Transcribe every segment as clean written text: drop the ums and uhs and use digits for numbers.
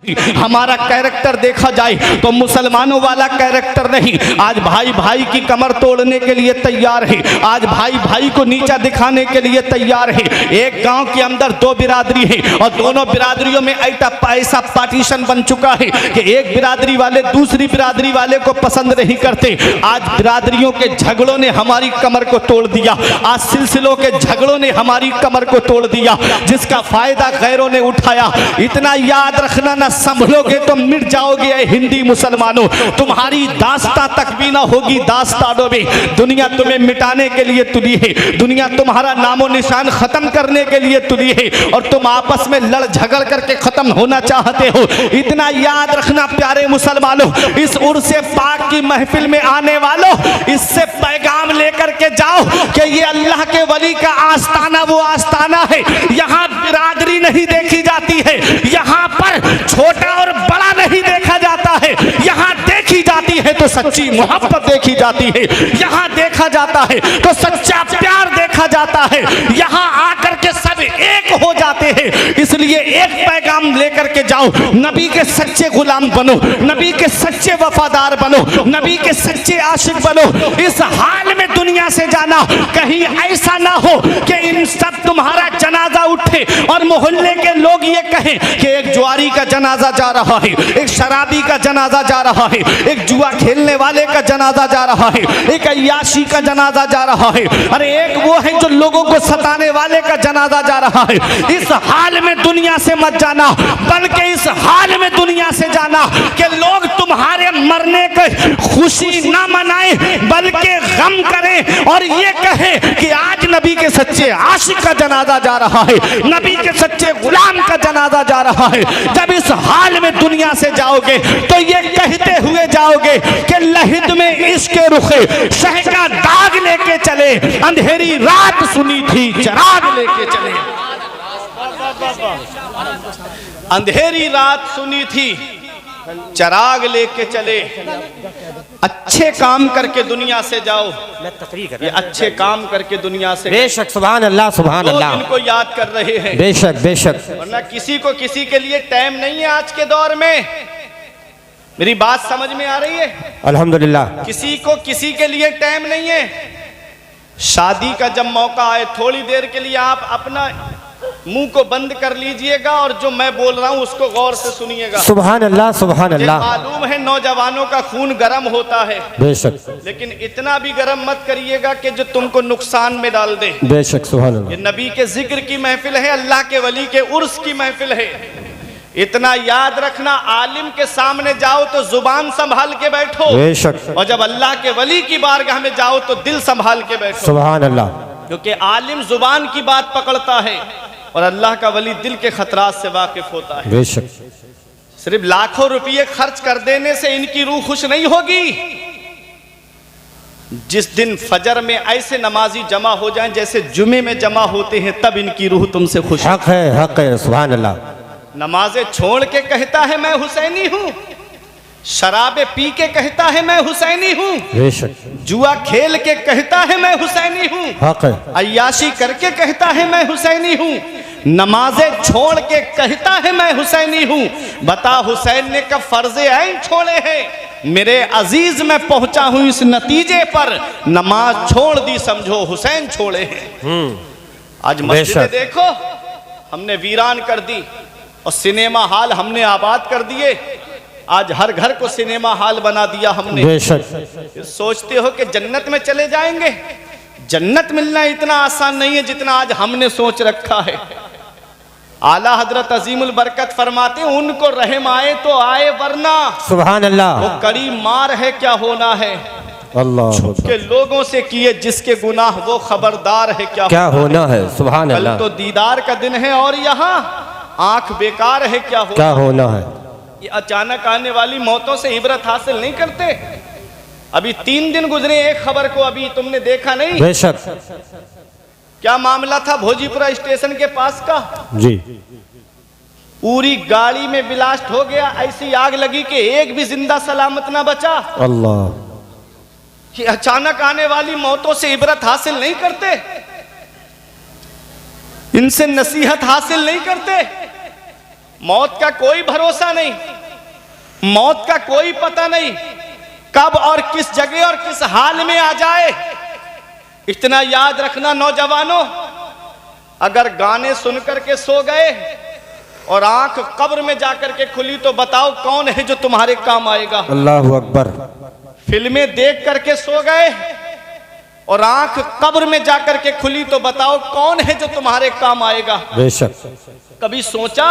हमारा कैरेक्टर देखा जाए तो मुसलमानों वाला कैरेक्टर नहीं। आज भाई भाई की कमर तोड़ने के लिए तैयार है, आज भाई भाई को नीचा दिखाने के लिए तैयार है। एक गांव के अंदर दो बिरादरी है और दोनों बिरादरियों में ऐसा पार्टीशन बन चुका है कि एक बिरादरी वाले दूसरी बिरादरी वाले को पसंद नहीं करते। आज बिरादरियों के झगड़ों ने हमारी कमर को तोड़ दिया, आज सिलसिलों के झगड़ों ने हमारी कमर को तोड़ दिया, जिसका फायदा गैरों ने उठाया। इतना याद रखना, ना संभलोगे तो मिट जाओगे हिंदी मुसलमानों, तुम्हारी दास्तां तक भी ना होगी दास्तानों में। दुनिया तुम्हें मिटाने के लिए तुली है, दुनिया तुम्हारा नामो निशान खत्म करने के लिए तुली है और तुम आपस में लड़ झगड़ करके खत्म होना चाहते हो। इतना याद रखना प्यारे मुसलमानों, इस उर्से पाक की महफिल में आने वालों, इससे पैगाम लेकर के जाओ कि ये अल्लाह के वली का आस्ताना वो आस्ताना है। यहाँ बिरादरी नहीं देखी जाती है, यहाँ पर छोटा और बड़ा नहीं देखा जाता है, यहाँ देखी जाती है तो सच्ची मोहब्बत देखी जाती है, यहाँ देखा जाता है तो सच्चा प्यार देखा जाता है, यहाँ आकर के सब एक हो जाते हैं। इसलिए एक पैगाम लेकर के जाओ, नबी के सच्चे गुलाम बनो, नबी के सच्चे वफादार बनो, नबी के सच्चे आशिक बनो। इस हाल में दुनिया से जाना, कहीं ऐसा ना हो कि इन सब तुम्हारा जनाजा उठे और मोहल्ले के लोग ये कहें कि एक जुआरी का जनाजा जा रहा है, एक शराबी का जनाजा जा रहा है, एक जुआ खेलने वाले का जनाजा जा रहा है, एक अय्याशी का जनाजा जा रहा है, अरे एक वो है जो लोगों को सताने वाले का जनाजा जा रहा है। इस हाल में दुनिया से मत जाना, बल्कि इस हाल में दुनिया से जाना कि लोग तुम्हारे मरने की खुशी ना मनाएं बल्कि गम करें और ये कहें कि आज नबी के सच्चे आशिक का जनाजा जा रहा है, नबी के सच्चे गुलाम का जनाजा जा रहा है। जब इस हाल में दुनिया से जाओगे तो ये कहते हुए जाओगे कि लहिद में इश्क रुखे शह का दाग लेके चले, अंधेरी रात सुनी थी चराग लेके चले। अंधेरी रात सुनी थी चराग लेके चले। अच्छे काम करके दुनिया से जाओ, ये अच्छे काम करके दुनिया से। बेशक, सुभान अल्लाह सुभान अल्लाह। इनको याद कर रहे हैं, बेशक बेशक, वरना किसी को किसी के लिए टाइम नहीं है आज के दौर में। मेरी बात समझ में आ रही है? अल्हम्दुलिल्लाह। किसी को किसी के लिए टाइम नहीं है। शादी का जब मौका आए, थोड़ी देर के लिए आप अपना मुंह को बंद कर लीजिएगा और जो मैं बोल रहा हूँ उसको गौर से सुनिएगा। सुभान अल्लाह सुभान अल्लाह। मालूम है नौजवानों का खून गर्म होता है, बेशक, लेकिन इतना भी गर्म मत करिएगा कि जो तुमको नुकसान में डाल दे। बेशक, सुभान अल्लाह। ये नबी के जिक्र की महफिल है, अल्लाह के वली के उर्स की महफिल है। इतना याद रखना, आलिम के सामने जाओ तो जुबान संभाल के बैठो, बेशक, और जब अल्लाह के वली की बारगाह में जाओ तो दिल संभाल के बैठो। सुभान अल्लाह। क्योंकि आलिम जुबान की बात पकड़ता है और अल्लाह का वली दिल के खतरात से वाकिफ होता है। बेशक, सिर्फ लाखों रुपये खर्च कर देने से इनकी रूह खुश नहीं होगी। जिस दिन फजर में ऐसे नमाजी जमा हो जाएं जैसे जुमे में जमा होते हैं, तब इनकी रूह तुमसे खुश। हक है, सुभान अल्लाह। नमाजें छोड़ के कहता है मैं हुसैनी हूँ, शराबे पी के कहता है मैं हुसैनी हूँ, बेशक, जुआ खेल के कहता है मैं हुसैनी हूँ, हक है, अय्याशी करके कहता है मैं हुसैनी हूँ, नमाजें छोड़ के कहता है मैं हुसैनी हूँ। बता हुसैन ने कब फर्जे ऐन छोड़े हैं? मेरे अजीज में पहुंचा हूं इस नतीजे पर, नमाज छोड़ दी समझो हुसैन छोड़े हैं। आज मस्जिदें देखो हमने वीरान कर दी और सिनेमा हॉल हमने आबाद कर दिए। आज हर घर को सिनेमा हॉल बना दिया हमने। बेशक, सोचते हो कि जन्नत में चले जाएंगे? जन्नत मिलना इतना आसान नहीं है जितना आज हमने सोच रखा है। आला हजरत अजीमुल बरकत फरमाते हैं, उनको रहम आए तो आए, वरना सुभान अल्लाह, वो कड़ी मार है क्या होना है। अल्लाह के लोगों से किए जिसके गुनाह वो खबरदार है क्या होना है। सुभान कल अल्लाह। तो दीदार का दिन है और यहाँ आंख बेकार है क्या होना है। ये अचानक आने वाली मौतों से इबरत हासिल नहीं करते। अभी 3 दिन गुजरे, एक खबर को अभी तुमने देखा नहीं? बेशक, क्या मामला था भोजीपुरा स्टेशन के पास का जी? पूरी गाड़ी में ब्लास्ट हो गया, ऐसी आग लगी कि एक भी जिंदा सलामत ना बचा। अल्लाह, कि अचानक आने वाली मौतों से इबरत हासिल नहीं करते, इनसे नसीहत हासिल नहीं करते। मौत का कोई भरोसा नहीं, मौत का कोई पता नहीं कब और किस जगह और किस हाल में आ जाए। इतना याद रखना नौजवानों, अगर गाने सुनकर के सो गए और आंख कब्र में जाकर के खुली तो बताओ कौन है जो तुम्हारे काम आएगा। अल्लाह अकबर। फिल्में देख करके सो गए और आंख कब्र में जाकर के खुली तो बताओ कौन है जो तुम्हारे काम आएगा। बेशक। कभी सोचा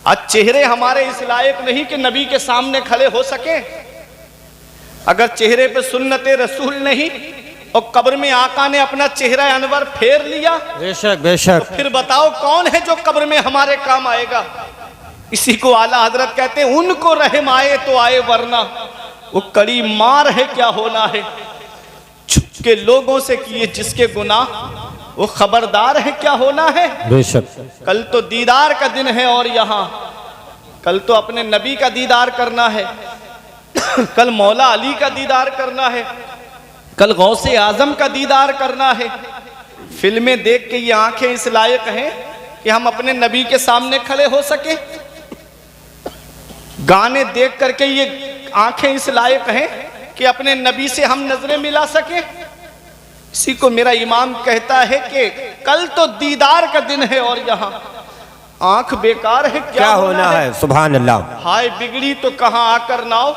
आज चेहरे हमारे इस लायक नहीं कि नबी के सामने खड़े हो सके। अगर चेहरे पे सुन्नते रसूल नहीं और कब्र में आका ने अपना चेहरा अनवर फेर लिया, बेशक बेशक, तो फिर बताओ कौन है जो कब्र में हमारे काम आएगा। इसी को आला हजरत कहते हैं, उनको रहम आए तो आए वरना वो कड़ी मार है क्या होना है। छुप के लोगों से किए जिसके गुनाह वो खबरदार है क्या होना है। बेशक। कल तो दीदार का दिन है और यहाँ कल तो अपने नबी का दीदार करना है, कल मौला अली का दीदार करना है, कल गौसे आजम का दीदार करना है। फिल्में देख के ये आंखें इस लायक हैं कि हम अपने नबी के सामने खड़े हो सके। गाने देख करके ये आंखें इस लायक हैं कि अपने नबी से हम नजरें मिला सके। इसी को मेरा इमाम कहता है कि कल तो दीदार का दिन है और यहाँ आंख बेकार है क्या होना है। सुभान अल्लाह। हाय बिगड़ी तो कहाँ आकर नाव,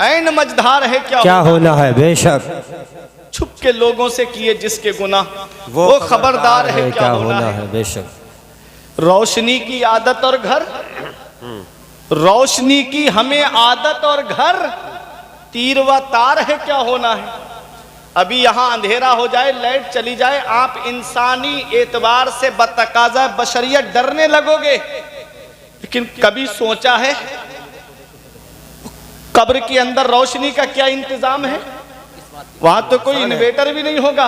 ऐन मझधार है क्या होना है। बेशक। छुप के लोगों से किए जिसके गुनाह वो खबरदार है क्या होना है। बेशक। रोशनी की आदत और घर, रोशनी की हमें आदत और घर, तीर व तार है क्या होना है। अभी यहाँ अंधेरा हो जाए, लाइट चली जाए, आप इंसानी एतबार से बतकाजा बशरियत डरने लगोगे। लेकिन कभी सोचा है कब्र के अंदर रोशनी का क्या इंतजाम है। वहां तो कोई इन्वेटर भी नहीं होगा,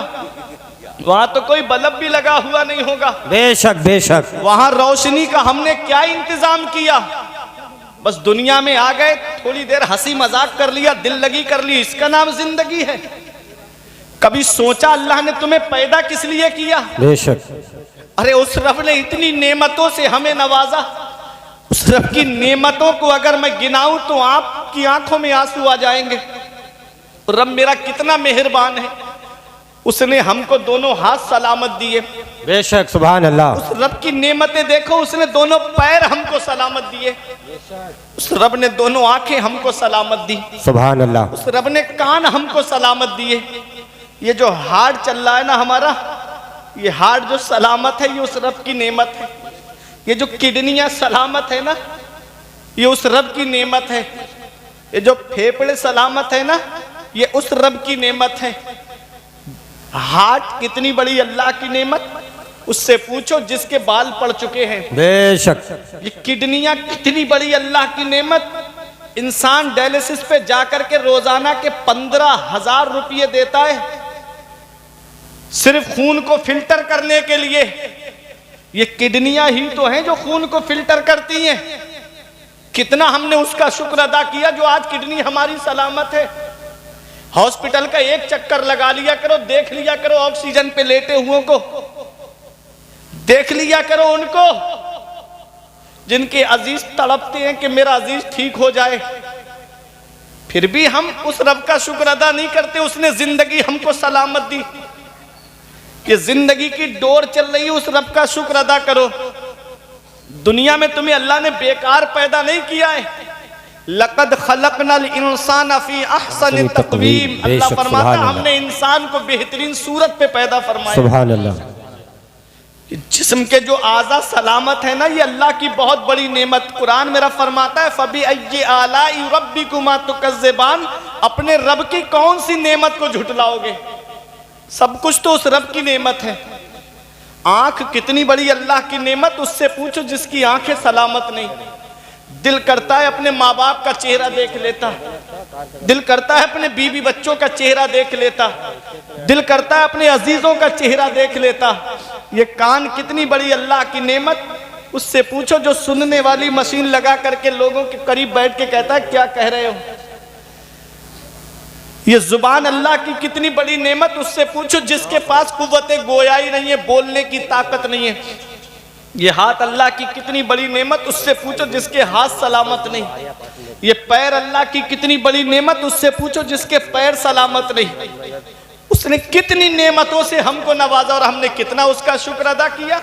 वहां तो कोई बल्ब भी लगा हुआ नहीं होगा। बेशक बेशक। वहां रोशनी का हमने क्या इंतजाम किया। बस दुनिया में आ गए, थोड़ी देर हंसी मजाक कर लिया, दिल लगी कर ली, इसका नाम जिंदगी है। कभी सोचा अल्लाह ने तुम्हें पैदा किस लिए किया। बेशक। अरे उस रब ने इतनी नेमतों से हमें नवाजा, उस रब की नेमतों को अगर मैं गिनाऊं तो आपकी आंखों में आंसू आ जाएंगे। रब मेरा कितना मेहरबान है, उसने हमको दोनों हाथ सलामत दिए। बेशक। सुभान अल्लाह। उस रब की नेमतें देखो, उसने दोनों पैर हमको सलामत दिए, उस रब ने दोनों आंखें हमको सलामत दी, सुभान अल्लाह। उस रब ने कान हमको सलामत दिए। ये जो हार्ट चल रहा है ना हमारा, ये हार्ट जो सलामत है ये उस रब की नेमत है। ये जो किडनियां सलामत है ना ये उस रब की नेमत है। ये जो फेफड़े सलामत है ना ये उस रब की नेमत है। हार्ट कितनी बड़ी अल्लाह की नेमत, उससे पूछो जिसके बाल पड़ चुके हैं। बेशक। ये किडनियां कितनी बड़ी अल्लाह की नेमत। इंसान डायलिसिस पे जाकर के रोजाना के 15,000 रुपये देता है सिर्फ खून को फिल्टर करने के लिए। ये किडनियां ही तो हैं जो खून को फिल्टर करती हैं। कितना हमने उसका शुक्र अदा किया जो आज किडनी हमारी सलामत है। हॉस्पिटल का एक चक्कर लगा लिया करो, देख लिया करो ऑक्सीजन पे लेटे हुओं को, देख लिया करो उनको जिनके अजीज तड़पते हैं कि मेरा अजीज ठीक हो जाए। फिर भी हम उस रब का शुक्र अदा नहीं करते, उसने जिंदगी हमको सलामत दी। ये जिंदगी की डोर चल रही है, उस रब का शुक्र अदा करो। दुनिया में तुम्हें अल्लाह ने बेकार पैदा नहीं किया है। लक़द खलक़नल इंसान फी अहसनि तक़वीम। अल्लाह फरमाता है हमने इंसान को बेहतरीन सूरत पे पैदा फरमाया। सुभान अल्लाह। जिस्म के जो आज़ा सलामत है ना ये अल्लाह की बहुत बड़ी नेमत। कुरान मेरा फरमाता है फबी अय्यि आलाई रब्बिकुमा तुकज़्ज़िबान। अपने रब की कौन सी नेमत को झुटलाओगे। सब कुछ तो उस रब की नेमत है। आंख कितनी बड़ी अल्लाह की नेमत, उससे पूछो जिसकी आंखें सलामत नहीं। दिल करता है अपने माँ बाप का चेहरा देख लेता, दिल करता है अपने बीवी बच्चों का चेहरा देख लेता, दिल करता है अपने अजीजों का चेहरा देख लेता। ये कान कितनी बड़ी अल्लाह की नेमत, उससे पूछो जो सुनने वाली मशीन लगा करके लोगों के करीब बैठ के कहता है क्या कह रहे हो। ये जुबान अल्लाह की कितनी बड़ी नेमत, उससे पूछो जिसके पास कुव्वते गोयाई नहीं है, बोलने की ताकत नहीं है। ये हाथ अल्लाह की कितनी बड़ी नेमत, उससे पूछो जिसके हाथ सलामत नहीं। ये पैर अल्लाह की कितनी बड़ी नेमत, उससे पूछो जिसके पैर सलामत नहीं। उसने कितनी नेमतों से हमको नवाजा और हमने कितना उसका शुक्र अदा किया।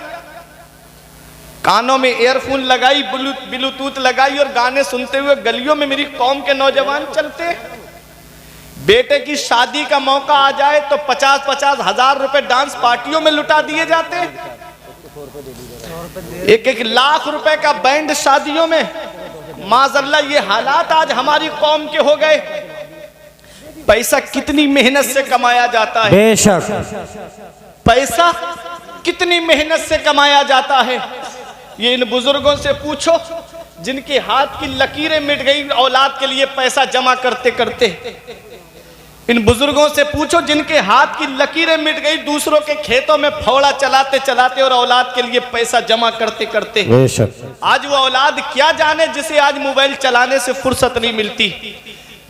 कानों में एयरफोन लगाई, ब्लूटूथ लगाई और गाने सुनते हुए गलियों में मेरी कौम के नौजवान चलते। बेटे की शादी का मौका आ जाए तो 50-50 हजार रुपए डांस पार्टियों में लुटा दिए जाते। 1-1 लाख रुपए का बैंड शादियों में। माज़अल्लाह ये हालात आज हमारी कौम के हो गए। पैसा कितनी मेहनत से कमाया जाता है, बेशक पैसा कितनी मेहनत से कमाया जाता है। ये इन बुजुर्गों से पूछो जिनके हाथ की लकीरें मिट गई औलाद के लिए पैसा जमा करते करते। इन बुजुर्गों से पूछो जिनके हाथ की लकीरें मिट गई दूसरों के खेतों में फौड़ा चलाते चलाते और औलाद के लिए पैसा जमा करते करते। बेशक आज वो औलाद क्या जाने जिसे आज मोबाइल चलाने से फुर्सत नहीं मिलती,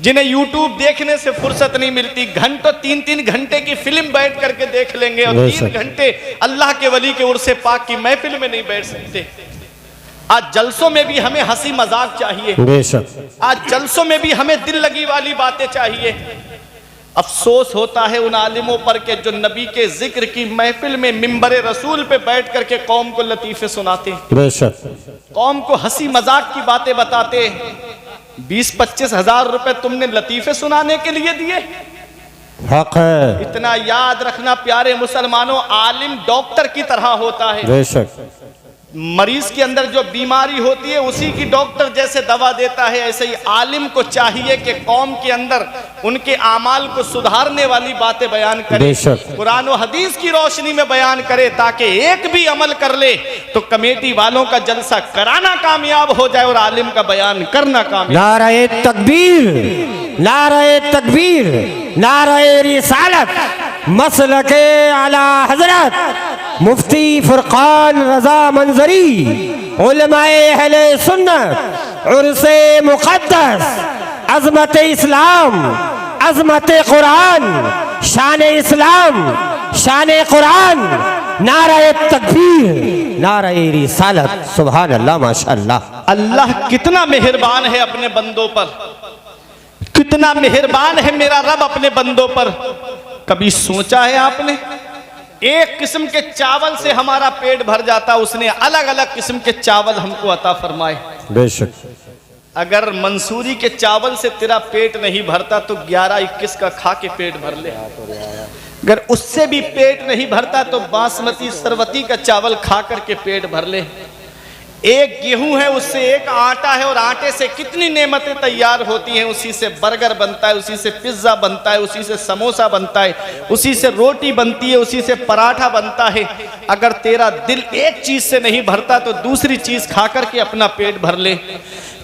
जिन्हें यूट्यूब देखने से फुर्सत नहीं मिलती। घंटों 3-3 घंटे की फिल्म बैठ करके देख लेंगे और 3 घंटे अल्लाह के वली के उर्से पाक की महफिल में नहीं बैठ सकते। आज जलसों में भी हमें हंसी मजाक चाहिए, बेशक आज जलसों में भी हमें दिल लगी वाली बातें चाहिए। अफसोस होता है उन आलिमों पर के जो नबी के जिक्र की महफिल में मिंबरे रसूल पे बैठ करके कौम को लतीफे सुनाते, बेशक कौम को हंसी मजाक की बातें बताते। 20-25 हजार रुपए तुमने लतीफे सुनाने के लिए दिए। हक है, इतना याद रखना प्यारे मुसलमानों, आलिम डॉक्टर की तरह होता है। बेशक मरीज के अंदर जो बीमारी होती है उसी की डॉक्टर जैसे दवा देता है, ऐसे ही आलिम को चाहिए कि कौम के अंदर उनके आमाल को सुधारने वाली बातें बयान करे, बेशक कुरान और हदीस की रोशनी में बयान करे, ताकि एक भी अमल कर ले तो कमेटी वालों का जलसा कराना कामयाब हो जाए और आलिम का बयान करना कामयाब। नारे तकबीर, नारे तकबीर, नारे रिसालत, मसलके आला हजरत मुफ्ती फुरकान रजा मंजरी, उलमाए अहले सुन्नत, उर्से मुक़द्दस, अज़मत इस्लाम, अज़मत कुरान, शान इस्लाम, शान कुरान, नारे तकबीर, नारे रिसालत। सुभान अल्लाह, माशाअल्लाह। अल्लाह कितना मेहरबान है अपने बंदों पर, कितना मेहरबान है मेरा रब अपने बंदों पर। कभी सोचा है आपने, एक किस्म के चावल से हमारा पेट भर जाता, उसने अलग अलग किस्म के चावल हमको अता फरमाए। बेशक अगर मंसूरी के चावल से तेरा पेट नहीं भरता तो 11-21 का खा के पेट भर ले। अगर उससे भी पेट नहीं भरता तो बासमती सरवती का चावल खा करके पेट भर ले। एक गेहूं है, उससे एक आटा है, और आटे से कितनी नेमतें तैयार होती हैं। उसी से बर्गर बनता है, उसी से पिज्ज़ा बनता है, उसी से समोसा बनता है, उसी से रोटी बनती है, उसी से पराठा बनता है। अगर तेरा दिल एक चीज से नहीं भरता तो दूसरी चीज खा करके अपना पेट भर ले।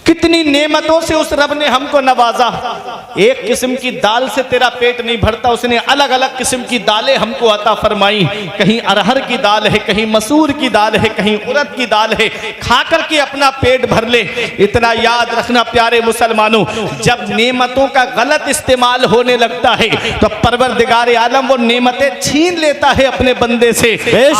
कितनी नेमतों से उस रब ने हमको नवाजा। एक किस्म की दाल से तेरा पेट नहीं भरता, उसने अलग अलग किस्म की दालें हमको अता फरमाई। कहीं अरहर की दाल है, कहीं मसूर की दाल है, कहीं उड़द की दाल है, खा करके अपना पेट भर ले। इतना याद रखना प्यारे मुसलमानों, जब नेमतों का गलत इस्तेमाल होने लगता है तो परवरदिगार आलम वो नेमतें छीन लेता है अपने बंदे से।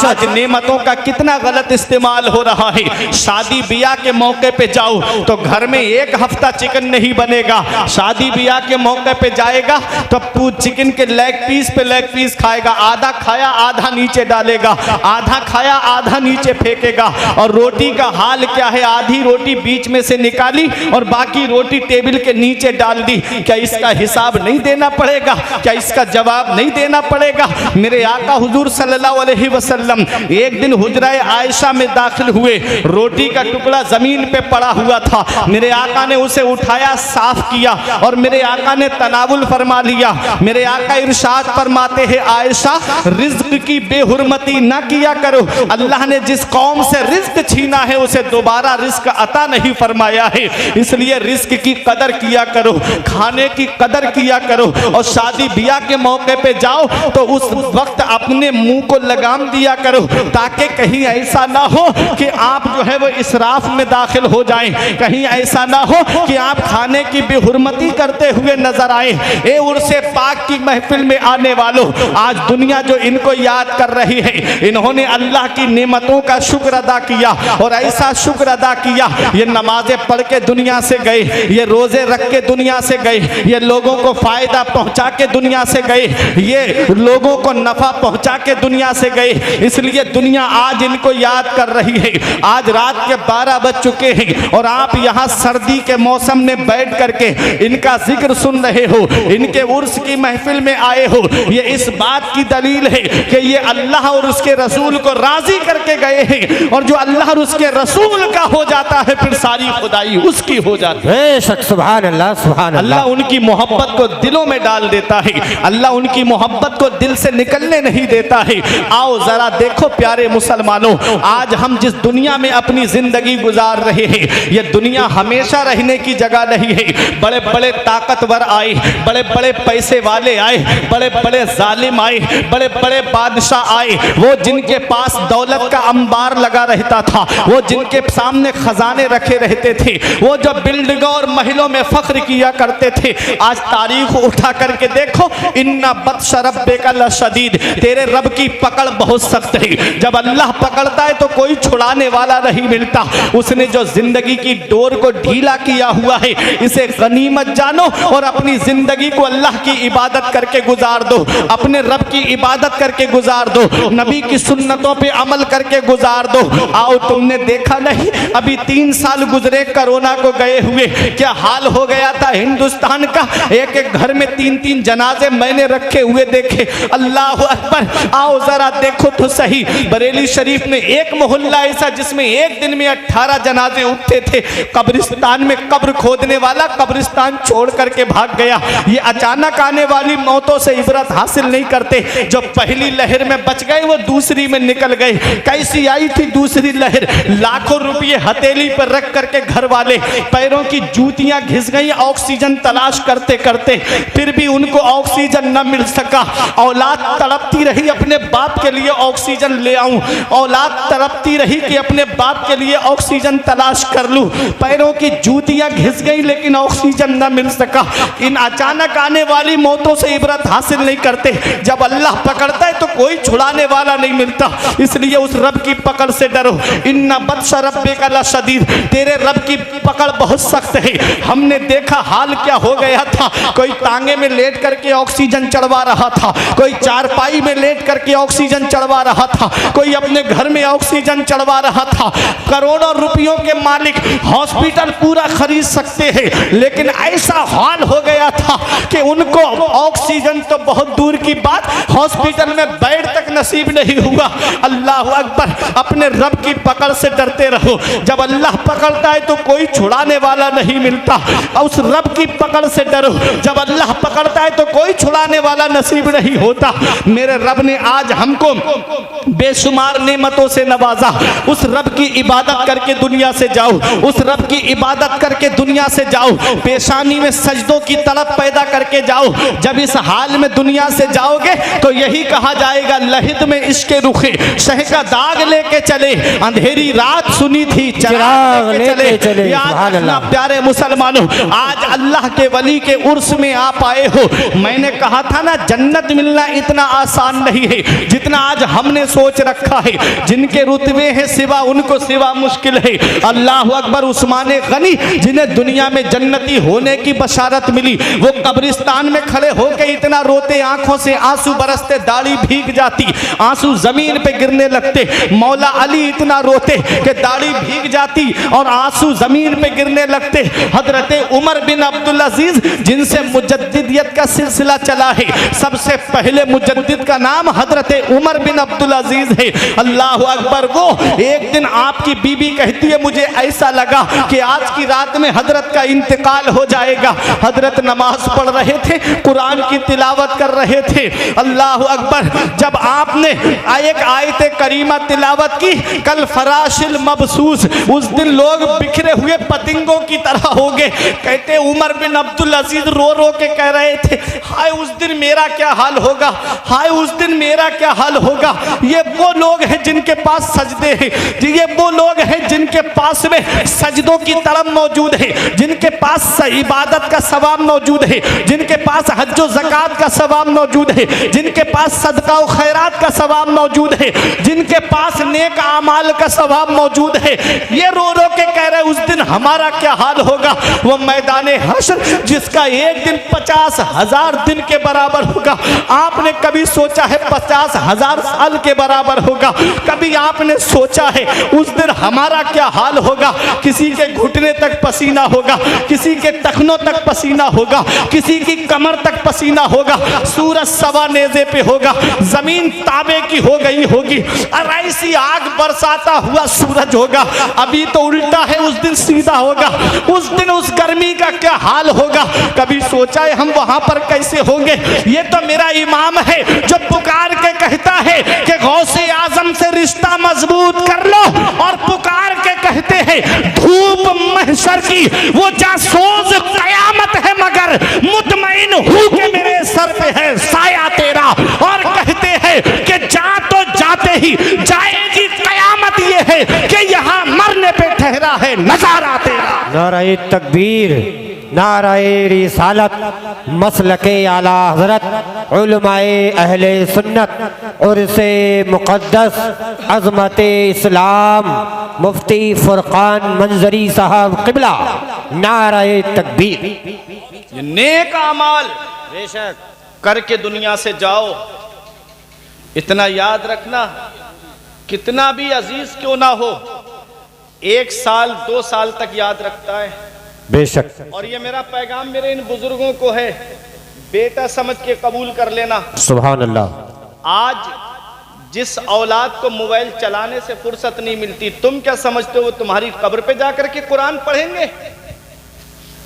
आज नेमतों का कितना गलत इस्तेमाल हो रहा है। शादी ब्याह के मौके पे जाओ तो घर में एक हफ्ता चिकन नहीं बनेगा। शादी ब्याह के मौके पे जाएगा तो तू चिकन के लेग पीस पे लेग पीस खाएगा, आधा खाया आधा नीचे डालेगा, आधा खाया आधा नीचे फेंकेगा। और रोटी का हाल क्या है, आधी रोटी बीच में से निकाली और बाकी रोटी टेबल के नीचे डाल दी। क्या इसका हिसाब नहीं देना पड़ेगा? क्या इसका जवाब नहीं देना पड़ेगा? मेरे आका हुजूर सल्लल्लाहु अलैहि वसल्लम एक दिन हुजरा आयशा में दाखिल हुए, रोटी का टुकड़ा जमीन पे पड़ा हुआ था। मेरे आका ने उसे उठाया, साफ किया और मेरे आका ने तनावुल फरमा लिया। मेरे आका इरशाद फरमाते हैं, आयशा रिज्क की बेहुरमती ना किया करो। अल्लाह ने जिस कौम से रिज्क छीना है उसे दोबारा रिस्क अता नहीं फरमाया है। इसलिए रिस्क की कदर किया करो, खाने की कदर किया करो, और शादी ब्याह के मौके पे जाओ तो उस वक्त अपने मुंह को लगाम दिया करो, ताकि कहीं ऐसा ना हो कि आप जो है वो इसराफ में दाखिल हो जाएं, कहीं ऐसा ना हो कि आप खाने की बेहुरमती करते हुए नजर आए। ए उर्से पाक की महफिल में आने वालों, आज दुनिया जो इनको याद कर रही है, इन्होंने अल्लाह की नेमतों का शुक्र अदा किया, और ऐसा शुक्र अदा किया, ये नमाजें पढ़ के दुनिया से गए, ये रोजे रख के दुनिया से गए, ये लोगों को फायदा पहुंचा के दुनिया से गए, ये लोगों को नफा पहुंचा के दुनिया से गए। इसलिए दुनिया आज इनको याद कर रही है। आज रात के 12 बज चुके हैं और आप यहाँ सर्दी के मौसम में बैठ करके इनका जिक्र सुन रहे हो, इनके उर्स की महफिल में आए हो। ये इस बात की दलील है कि ये अल्लाह और उसके रसूल को राजी करके गए हैं, और जो अल्लाह और उसके रसूल का हो जाता है फिर सारी खुदाई उसकी हो जाती है। बेशक, सुभान अल्लाह, सुभान अल्लाह। अल्लाह उनकी मोहब्बत को दिलों में डाल देता है, अल्लाह उनकी मोहब्बत को दिल से निकलने नहीं देता है। आओ जरा देखो प्यारे मुसलमानों, आज हम जिस दुनिया में अपनी जिंदगी गुजार रहे हैं, ये दुनिया हमेशा रहने की जगह नहीं है। बड़े बड़े ताकतवर आए, बड़े बड़े पैसे वाले आए, बड़े बड़े जालिम आए, बड़े बड़े बादशाह आए, वो जिनके पास दौलत का अंबार लगा रहता था, वो जिनके सामने खजाने रखे रहते थे, वो जो बिल्डिंगों और महलों में फख्र किया करते थे, आज तारीख उठा करके देखो, इन्ना बत्श रब्बिका लशदीद, तेरे रब की पकड़ बहुत सख्त है। जब अल्लाह पकड़ता है तो कोई छुड़ाने वाला नहीं मिलता। उसने जो जिंदगी की डोर को ढीला किया हुआ है, इसे गनीमत जानो और अपनी जिंदगी को अल्लाह की इबादत करके गुजार दो, अपने रब की इबादत करके गुजार दो, नबी की सुन्नतों पे अमल करके गुजार दो। आओ, तुमने देखा नहीं, अभी 3 साल गुजरे कोरोना को गए हुए, क्या हाल हो गया था हिंदुस्तान का। एक एक घर में 3-3 जनाजे मैंने रखे हुए देखे। अल्लाह अकबर। आओ जरा देखो तो सही, बरेली शरीफ में एक मोहल्ला ऐसा जिसमें एक दिन में 18 जनाजे उठते थे। कब्रिस्तान में कब्र खोदने वाला कब्रिस्तान छोड़ करके भाग गया। ये अचानक आने वाली मौतों से इबरत हासिल नहीं करते। जो पहली लहर में बच गए वो दूसरी में निकल गए। कैसी आई थी दूसरी लहर, लाखों रुपये हथेली पर रख करके घर वाले पैरों की जूतियां घिस गई ऑक्सीजन तलाश करते करते, फिर भी उनको ऑक्सीजन न मिल सका। औलाद तड़पती रही अपने बाप के लिए ऑक्सीजन ले आऊं, औलाद तड़पती रही कि अपने बाप के लिए ऑक्सीजन तलाश कर लूं। पैरों की जूतियां घिस गई लेकिन ऑक्सीजन न मिल सका। इन अचानक आने वाली मौतों से इबरत हासिल नहीं करते। जब अल्लाह पकड़ता है तो कोई छुड़ाने वाला नहीं मिलता। इसलिए उस रब की पकड़ से डरो। इन्ना बत्श रब्बिका लशदीद, तेरे रब की पकड़ बहुत सख्त है। हमने देखा हाल क्या हो गया था। कोई तांगे में लेट करके ऑक्सीजन चढ़वा रहा था, कोई चारपाई में लेट करके ऑक्सीजन चढ़वा रहा था, कोई अपने घर में ऑक्सीजन चढ़वा रहा था। करोड़ों रुपयों के मालिक हॉस्पिटल पूरा खरीद सकते हैं, लेकिन ऐसा हाल हो गया था कि उनको ऑक्सीजन तो बहुत दूर की बात, हॉस्पिटल में बेड तक नसीब नहीं हुआ। अल्लाह अकबर। अपने रब की पकड़ से डरते रहो। जब अल्लाह पकड़ता है तो कोई छुड़ाने वाला नहीं मिलता। उस रब की पकड़ से डरो। जब अल्लाह पकड़ता है तो कोई छुड़ाने वाला नसीब नहीं होता। मेरे रब ने आज हमको बेशुमार नेमतों से नवाजा। उस रब की इबादत करके दुनिया से जाओ, उस रब की इबादत करके दुनिया से जाओ। पेशानी में सजदों की तड़प पैदा करके जाओ। जब इस हाल में दुनिया से जाओगे तो यही कहा जाएगा, लहिद में इश्क़ रुखे शह का दाग लेके चले, अंधेरी रात सुनी थी चिराग लेके चले। याद रखना प्यारे मुसलमानों, आज अल्लाह के वली के उर्स में आप आए हो। मैंने कहा था ना, जन्नत मिलना इतना आसान नहीं है जितना आज हमने सोच रखा है। जिनके रुतबे हैं सिवा उनको सिवा मुश्किल है। अल्लाह अकबर। उस्मान गनी जिन्हें दुनिया में जन्नती होने की बशारत मिली, वो कब्रिस्तान में खड़े होकर इतना रोते, आंखों से आंसू बरसते, दाढ़ी भीग जाती, आंसू जमीन पे गिरने लगते। मौला अली इतना रोते कि दाढ़ी भीग जाती और आंसू जमीन पे गिरने लगते। हजरत उमर बिन अब्दुल अजीज, जिनसे मुजद्दिदियत का सिलसिला चला है, सबसे पहले मुजद्दिद का नाम हजरत उमर बिन अब्दुल अजीज है। अल्लाह अकबर। वो एक दिन आपकी बीबी कहती है, मुझे ऐसा लगा कि आज की रात में हजरत का इंतकाल हो जाएगा। हजरत नमाज पढ़ रहे थे, कुरान की तिलावत कर रहे थे। अल्लाह अकबर। जब आपने एक आयत करीमा तिलावत की, कल फराशिल मुश्किल मबसूस, उस दिन लोग बिखरे हुए पतंगों की तरह हो गए। कहते उमर बिन अब्दुल अजीज रो रो के कह रहे थे, हाय उस दिन मेरा क्या हाल होगा, हाय उस दिन मेरा क्या हाल होगा। ये वो लोग हैं जिनके पास सजदे हैं, ये वो लोग हैं जिनके पास में सजदों की तड़प मौजूद है, जिनके पास इबादत का सवाब मौजूद है, जिनके पास हज्जो ज़कात का सवाब मौजूद है, जिनके पास सदका और खैरात का सवाब मौजूद है, जिनके पास नेक आमाल का सवाब मौजूद है। ये रो रो के कह रहे उस दिन हमारा क्या हाल होगा। वो मैदान हश्र जिसका एक दिन 50,000 दिन के बराबर होगा। आपने कभी सोचा है 50,000 साल के बराबर होगा? कभी आपने सोचा है उस दिन हमारा क्या हाल होगा? किसी के घुटने तक पसीना होगा, किसी के टखनों तक पसीना होगा, किसी की कमर तक पसीना होगा, सूरज सवा नेज़े पे होगा, जमीन ताबे की हो गई होगी और ऐसी आग बरसाता हुआ सूरज होगा। अभी तो उल्टा है, उस दिन सीधा होगा। उस दिन उस गर्मी का क्या हाल होगा? कभी सोचा है हम वहां पर कैसे होंगे? ये तो मेरा इमाम है जो पुकार के कहता है कि गौसे आजम से रिश्ता मजबूत कर लो, और पुकार के कहते हैं धूप महशर की वो जासूस कयामत है, मगर मुतमईन हूं कि मेरे सर पे है साया तेरा। और कहते हैं कि जा तो जाते ही जाएगी कयामत, ये है कि यहाँ मरने पे ठहरा है नजारा तेरा। नाराए तकबीर, नाराए रिसालत, मसलके आला हजरत, उलमाए अहले सुन्नत, उर्से मुक़द्दस, अज़मते इस्लाम, मुफ्ती फुरकान मंजरी साहब क़िबला, नाराए तकबीर। ये नेक अमाल बेशक करके दुनिया से जाओ। इतना याद रखना, कितना भी अजीज क्यों ना हो, 1 साल 2 साल तक याद रखता है बेशक। और ये मेरा पैगाम मेरे इन बुजुर्गों को है, बेटा समझ के कबूल कर लेना। सुभान अल्लाह। आज जिस औलाद को मोबाइल चलाने से फुर्सत नहीं मिलती, तुम क्या समझते हो वो तुम्हारी कब्र पे जाकर के कुरान पढ़ेंगे?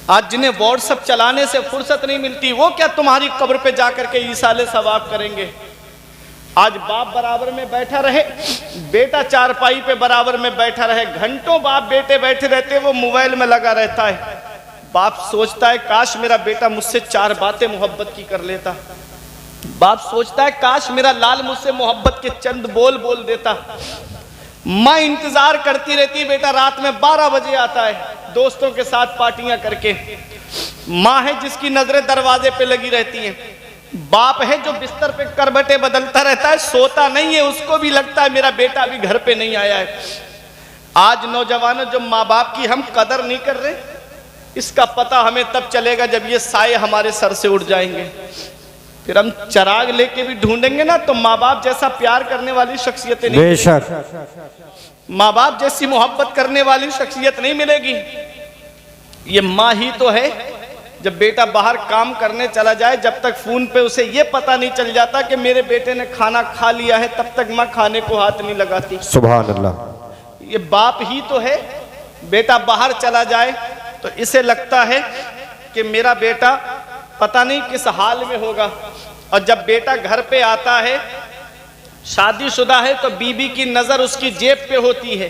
आज जिन्हें व्हाट्सएप चलाने से फुर्सत नहीं मिलती, वो क्या तुम्हारी कब्र पे जाकर के ईसाले सवाब करेंगे? आज बाप बराबर में बैठा रहे, बेटा चारपाई पे बराबर में बैठा रहे, घंटों बाप बेटे बैठे रहते, वो मोबाइल में लगा रहता है। बाप सोचता है काश मेरा बेटा मुझसे 4 बातें मोहब्बत की कर लेता। बाप सोचता है काश मेरा लाल मुझसे मोहब्बत के चंद बोल बोल देता। माँ इंतजार करती रहती, बेटा रात में 12 बजे आता है दोस्तों के साथ पार्टियां करके। माँ है जिसकी नजरें दरवाजे पे लगी रहती हैं। बाप है जो बिस्तर पे करवटें बदलता रहता है, सोता नहीं है, उसको भी लगता है मेरा बेटा अभी घर पे नहीं आया है। आज नौजवानों जो माँ बाप की हम कदर नहीं कर रहे, इसका पता हमें तब चलेगा जब ये साए हमारे सर से उड़ जाएंगे। फिर हम चिराग लेके भी ढूंढेंगे ना, तो माँ बाप जैसा प्यार करने वाली शख्सियतें नहीं, बेशक माँ बाप जैसी मोहब्बत करने वाली शख्सियत नहीं मिलेगी। ये माँ ही तो है, जब बेटा बाहर काम करने चला जाए, जब तक फोन पे उसे ये पता नहीं चल जाता कि मेरे बेटे ने खाना खा लिया है, तब तक माँ खाने को हाथ नहीं लगाती। सुभान अल्लाह। ये बाप ही तो है, बेटा बाहर चला जाए तो इसे लगता है कि मेरा बेटा पता नहीं किस हाल में होगा। और जब बेटा घर पे आता है, शादीशुदा है, तो बीबी की नजर उसकी जेब पे होती है,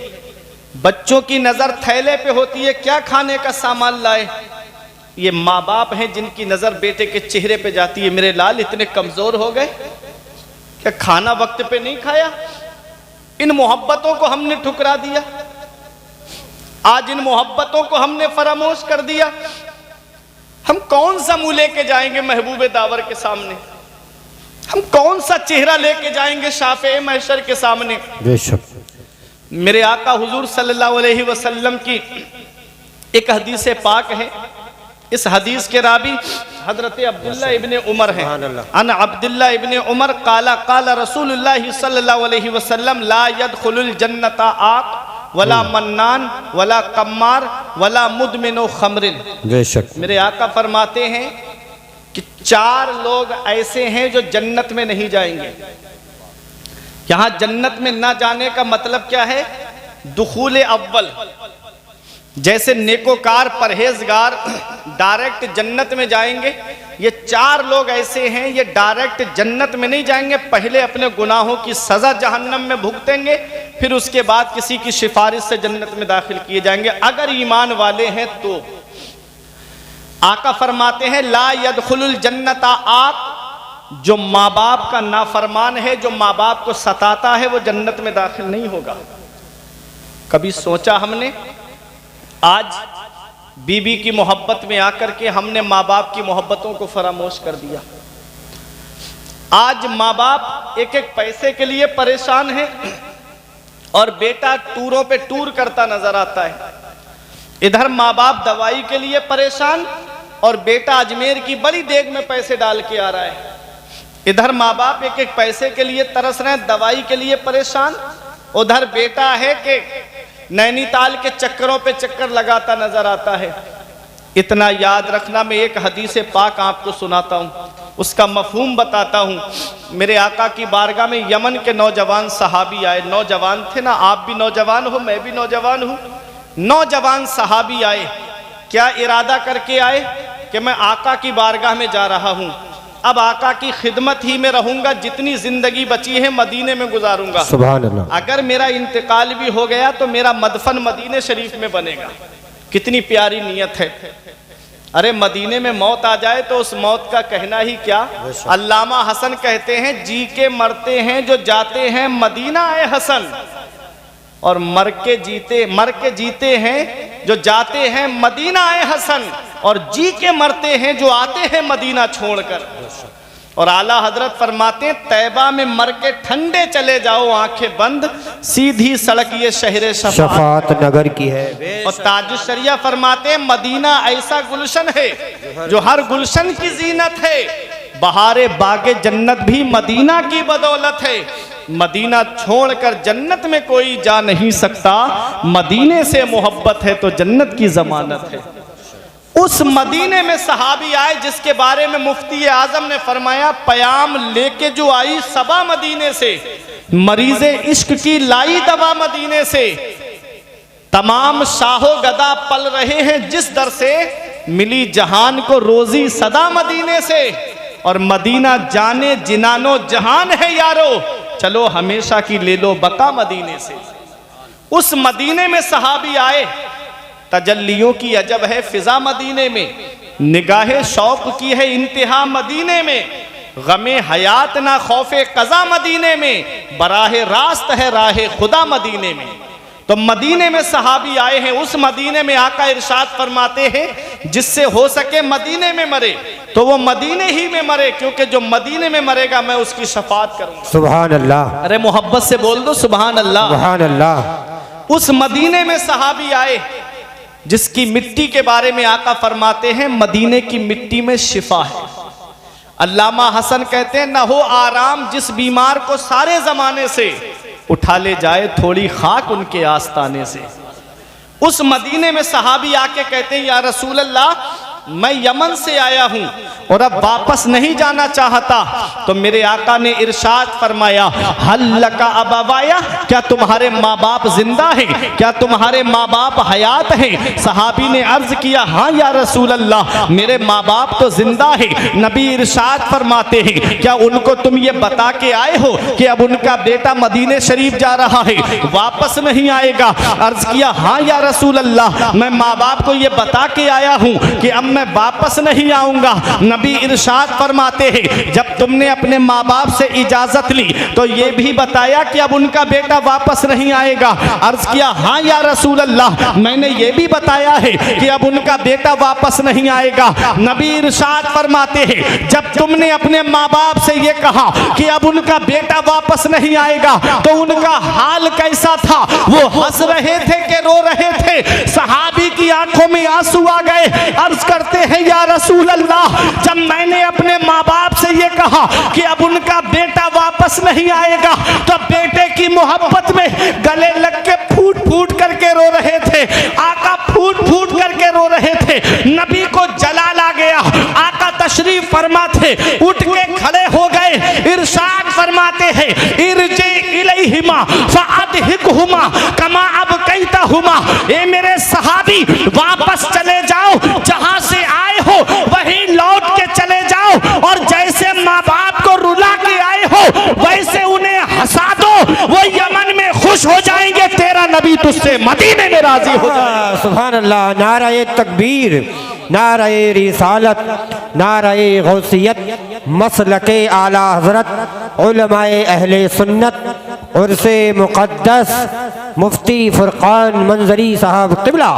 बच्चों की नजर थैले पे होती है, क्या खाने का सामान लाए। ये माँ बाप हैं जिनकी नजर बेटे के चेहरे पे जाती है, मेरे लाल इतने कमजोर हो गए, क्या खाना वक्त पे नहीं खाया। इन मोहब्बतों को हमने ठुकरा दिया, आज इन मोहब्बतों को हमने फरामोश कर दिया। हम कौन सा मुंह लेके जाएंगे महबूबे दावर के सामने? हम कौन सा चेहरा लेके जाएंगे शाफ़े महशर के सामने? बेशक। मेरे आका हुजूर सल्लल्लाहु अलैहि वसल्लम की एक हदीस पाक है। इस हदीस के रावी हजरत अब्दुल्ला इब्ने उमर हैं। अन अब्दुल्ला इब्ने उमर काला काला रसूलुल्लाह सल्लल्लाहु अलैहि वसल्लम ला यदखुलुल जन्नता आक वला मन्नान वला कम्मार वला मुदमिनो खमरिन। बेशक। मेरे आका फरमाते हैं कि 4 लोग ऐसे हैं जो जन्नत में नहीं जाएंगे। यहाँ जन्नत में ना जाने का मतलब क्या है? दुखूले अव्वल, जैसे नेकोकार परहेजगार डायरेक्ट जन्नत में जाएंगे, ये 4 लोग ऐसे हैं, ये डायरेक्ट जन्नत में नहीं जाएंगे। पहले अपने गुनाहों की सजा जहन्नम में भुगतेंगे, फिर उसके बाद किसी की सिफारिश से जन्नत में दाखिल किए जाएंगे अगर ईमान वाले हैं तो। आका फरमाते हैं ला यदखुलुल जन्नता आक, जो माँ बाप का नाफरमान है, जो माँ बाप को सताता है, वो जन्नत में दाखिल नहीं होगा। कभी सोचा हमने आज बीबी की मोहब्बत में आकर के हमने माँ बाप की मोहब्बतों को फरामोश कर दिया। आज माँ बाप एक एक पैसे के लिए परेशान है और बेटा टूरों पे टूर करता नजर आता है। इधर माँ बाप दवाई के लिए परेशान और बेटा अजमेर की बड़ी देग में पैसे डाल के आ रहा है। इधर माँ बाप एक एक पैसे के लिए तरस रहे हैं, दवाई के लिए परेशान, उधर बेटा है कि नैनीताल के चक्करों पे चक्कर लगाता नजर आता है। इतना याद रखना, मैं एक हदीस पाक आपको सुनाता हूँ, उसका मफहूम बताता हूँ। मेरे आका की बारगाह में यमन के नौजवान सहाबी आए, नौजवान थे ना, आप भी नौजवान हो, मैं भी नौजवान हूँ। नौजवान सहाबी आए, क्या इरादा करके आए कि मैं आका की बारगाह में जा रहा हूँ, अब आका की खिदमत ही में रहूंगा, जितनी जिंदगी बची है मदीने में गुजारूंगा। सुभान अल्लाह। अगर मेरा इंतकाल भी हो गया तो मेरा मदफन मदीने शरीफ में बनेगा। कितनी प्यारी नीयत है। अरे मदीने में मौत आ जाए तो उस मौत का कहना ही क्या। अल्लामा हसन कहते हैं जी के मरते हैं जो जाते हैं मदीना आए हसन, और मर के जीते हैं जो जाते हैं मदीना आए हसन, और जी के मरते हैं जो आते हैं मदीना छोड़कर। और आला हजरत फरमाते हैं तैबा में मर के ठंडे चले जाओ आंखें बंद, सीधी सड़क ये शहरे शफात नगर की है। और ताजुश शरिया फरमाते हैं मदीना ऐसा गुलशन है जो हर गुलशन की जीनत है, बहारे बागे जन्नत भी मदीना की बदौलत है। मदीना छोड़कर जन्नत में कोई जा नहीं सकता, मदीने से मोहब्बत है तो जन्नत की जमानत है। उस मदीने में सहाबी आए जिसके बारे में मुफ्ती आजम ने फरमाया पयाम लेके जो आई सबा मदीने से, मरीजे इश्क की लाई दवा मदीने से, तमाम शाहो गदा पल रहे हैं जिस दर से, मिली जहान को रोजी सदा मदीने से। और मदीना जाने जिनानो जहान है यारो, चलो हमेशा की ले लो बका मदीने से। उस मदीने में सहाबी आए, तजल्लियों की अजब है फिजा मदीने में, निगाहे शौक की है इंतहा मदीने में, गमे हयात ना खौफे कजा मदीने में, बराहे रास्त है राहे खुदा मदीने में। तो मदीने में सहाबी आए हैं, उस मदीने में आका इरशाद फरमाते हैं जिससे हो सके मदीने में मरे तो वो मदीने ही में मरे, क्योंकि जो मदीने में मरेगा मैं उसकी शफात करूंगा। सुभान अल्लाह। अरे मोहब्बत से बोल दो सुभान अल्लाह। सुभान अल्लाह। उस मदीने में सहाबी आए जिसकी मिट्टी के बारे में आका फरमाते हैं मदीने की मिट्टी में शिफा है। अल्लामा हसन कहते हैं न हो आराम जिस बीमार को सारे जमाने से, उठा ले जाए थोड़ी खाक उनके आस्ताने से। उस मदीने में सहाबी आके कहते हैं या रसूल अल्लाह मैं यमन से आया हूं और अब वापस नहीं जाना चाहता। तो मेरे आका ने इरशाद फरमाया हल्लका अबवाया, क्या तुम्हारे माँ बाप जिंदा हैं, क्या तुम्हारे माँ बाप हयात हैं। सहाबी ने अर्ज किया हाँ या रसूल अल्लाह मेरे माँ बाप तो जिंदा हैं। नबी इरशाद फरमाते हैं क्या उनको तुम ये बता के आए हो कि अब उनका बेटा मदीने शरीफ जा रहा है, वापस नहीं आएगा। अर्ज किया हाँ या रसूल अल्लाह मैं माँ बाप को ये बता के आया हूँ कि अब मैं वापस नहीं आऊंगा। नबी इरशाद फरमाते हैं जब तुमने अपने माँ बाप से इजाजत ली तो ये भी बताया कि अब उनका बेटा वापस नहीं आएगा। अर्ज किया हाँ या रसूल अल्लाह मैंने ये भी बताया है कि अब उनका बेटा वापस नहीं आएगा। नबी इरशाद फरमाते हैं जब तुमने अपने माँ बाप से ये कहा कि अब उनका बेटा वापस नहीं आएगा तो उनका हाल कैसा था, वो हंस रहे थे कि रो रहे थे। सहाबी की आंखों में आंसू आ गए। अर्ज करते हैं या रसूल अल्लाह जब मैंने अपने माँ बाप से ये कहा कि अब उनका बेटा वापस नहीं आएगा तो बेटे की मोहब्बत में गले लग के फूट फूट करके रो रहे थे। आका फूट फूट करके रो रहे थे। नबी को जलाल आ गया। आका तशरीफ फरमाते उठ के खड़े हो गए। इरशाद फरमाते हैं इरजे इलैहिमा फअदहिकहुमा कमा अबकैतहुमा, ए मेरे सहाबी वापस चले जाओ, जहां से आए हो वहीं लौट के चले जाओ और जैसे माँ बाप को रुला के आए हो वैसे उन्हें हंसा दो, वो यमन में खुश हो जाए। नबी तुझसे मदीने में राजी हो जाए। सुभान अल्लाह। नाराए तकबीर, नाराए रिसालत, नाराए गौसियत, मसलके आला हजरत, उलमाए अहले सुन्नत, उर्से मुक़द्दस मुफ्ती फुरकान मंजरी साहब क़िबला।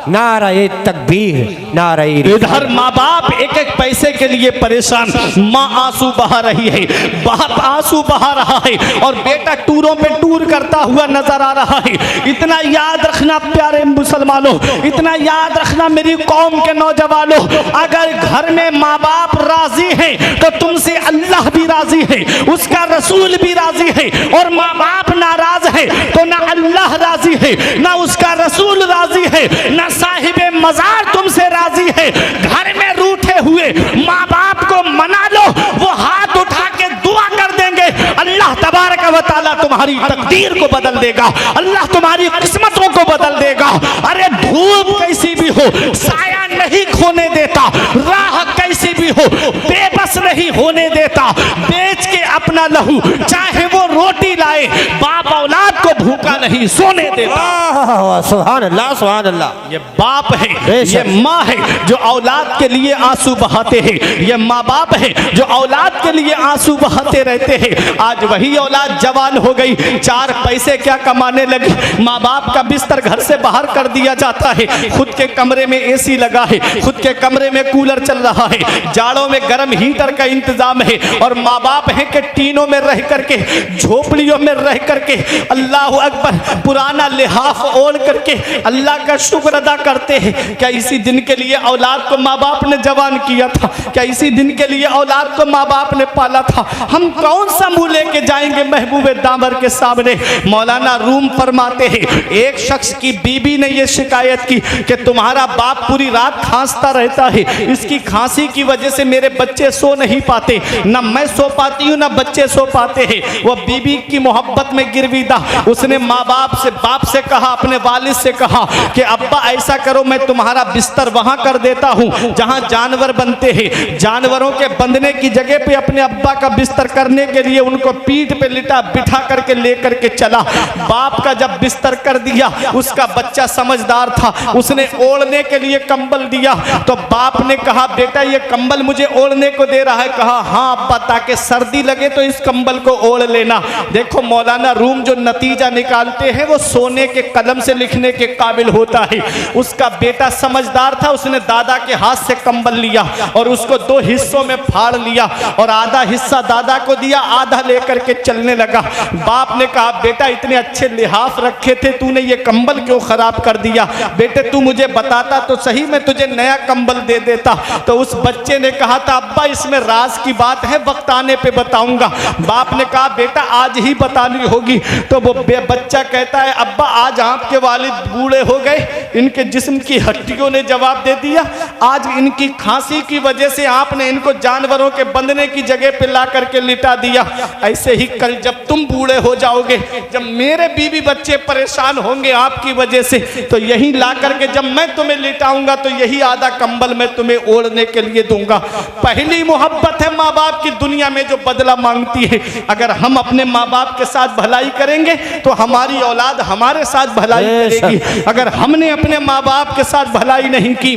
नाराए तकबीर, नाराए इधर माँ बाप एक एक पैसे के लिए परेशान, माँ आंसू बहा रही है, बाप आंसू बहा रहा है और बेटा टूरों पे टूर करता हुआ नजर आ रहा है। इतना याद रखना प्यारे मुसलमानों, इतना याद रखना मेरी कौम के नौजवानों, अगर घर में माँ बाप राजी हैं तो तुमसे अल्लाह भी राजी है, उसका रसूल भी राजी है। और माँ बाप नाराज है तो ना अल्लाह राजी है, ना उसका रसूल राजी है, ना साहिबे मजार तुमसे राजी है। घर में रूठे हुए माँ बाप को मना लो, वो हाथ उठा के दुआ कर देंगे, अल्लाह तबारक व तआला तुम्हारी तकदीर को बदल देगा, अल्लाह तुम्हारी किस्मतों को बदल देगा। अरे धूप कैसी भी हो साया नहीं खोने देता, राह कैसी भी हो बेबस नहीं होने देता, बेच के अपना लहू चाहे वो रोटी लाए, बाप औलाद को भूखा नहीं सोने देता। सुभान अल्लाह, सुभान अल्लाह। ये बाप है, ये माँ है जो औलाद के लिए आंसू बहाते हैं, ये माँ बाप है जो औलाद के लिए आंसू बहाते रहते हैं। आज वही औलाद जवान हो गई, चार पैसे क्या कमाने लगी, माँ बाप का बिस्तर घर से बाहर कर दिया जाता है, खुद के कमरे में एसी लगा है, खुद के कमरे में कूलर चल रहा है, जाड़ों में गर्म हीटर का इंतजाम है, और माँ बाप है कि टीनों में रह करके, झोपड़ियों में रह करके, अल्लाह अकबर, पुराना लिहाफ ओढ़ करके अल्लाह का शुक्र अदा करते हैं। क्या इसी दिन के लिए औलाद को माँ बाप ने जवान किया था? क्या इसी दिन के लिए औलाद को माँ बाप ने पाला था? हम कौन सा मुंह लेके जाएंगे महबूबे दामर के सामने? मौलाना रूम फरमाते हैं, एक शख्स की बीबी ने यह शिकायत की कि तुम्हारा बाप पूरी रात खांसता रहता है, इसकी खांसी की वजह से मेरे बच्चे सो नहीं पाते, ना मैं सो पाती हूँ ना बच्चे सो पाते हैं। वो बीबी की मोहब्बत में गिरविदा, उसने माँ बाप से कहा, अपने वालिद से कहा कि अब्बा ऐसा करो, मैं तुम्हारा बिस्तर वहां कर देता हूं जहां जानवर बनते हैं, जानवरों के बंधने की जगह पे अपने अब्बा का बिस्तर करने के लिए उनको पीठ पे लिटा बिठा करके लेकर के चला। बाप का जब बिस्तर कर दिया, उसका बच्चा समझदार था, उसने ओढ़ने के लिए कंबल दिया, तो बाप ने कहा बेटा ये कंबल मुझे ओढ़ने को दे रहा है? कहा हाँ अब्बा, ताकि सर्दी लगे तो इस कंबल को ओढ़ लेना। देखो मौलाना रूम जो नतीजा निकालते हैं वो सोने के कलम से लिखने के काबिल होता है। उसका बेटा समझदार था, उसने दादा के हाथ से कंबल लिया और उसको दो हिस्सों में फाड़ लिया और आधा हिस्सा दादा को दिया, आधा लेकर के चलने लगा। बाप ने कहा बेटा इतने अच्छे लिहाफ रखे थे, तूने ये कंबल क्यों खराब कर दिया? बेटे तू मुझे बताता तो सही, मैं तुझे नया कंबल दे देता। तो उस बच्चे ने कहा था अब्बा इसमें राज की बात है, वक्त आने पे बताऊंगा। बाप ने कहा बेटा आज ही बतानी होगी। तो वो बच्चा कहता है अब्बा आज आपके वालिद बूढ़े हो गए, इनके जिस्म की हड्डियों ने जवाब दे दिया, आज इनकी खांसी की वजह से आपने इनको जानवरों के बंधने की जगह पे ला करके लिटा दिया। ऐसे ही कल जब तुम बूढ़े हो जाओगे, जब मेरे बीवी बच्चे परेशान होंगे आपकी वजह से, तो यही ला करके जब मैं तुम्हें लिटाऊंगा तो यही आधा कंबल मैं तुम्हें ओढ़ने के लिए दूंगा। पहली मोहब्बत है माँ बाप की दुनिया में जो बदला मांगती है। अगर हम अपने माँ बाप के साथ भलाई करेंगे तो हमारी औलाद हमारे साथ भलाई करेगी। अगर हमने अपने माँ बाप के साथ भलाई नहीं की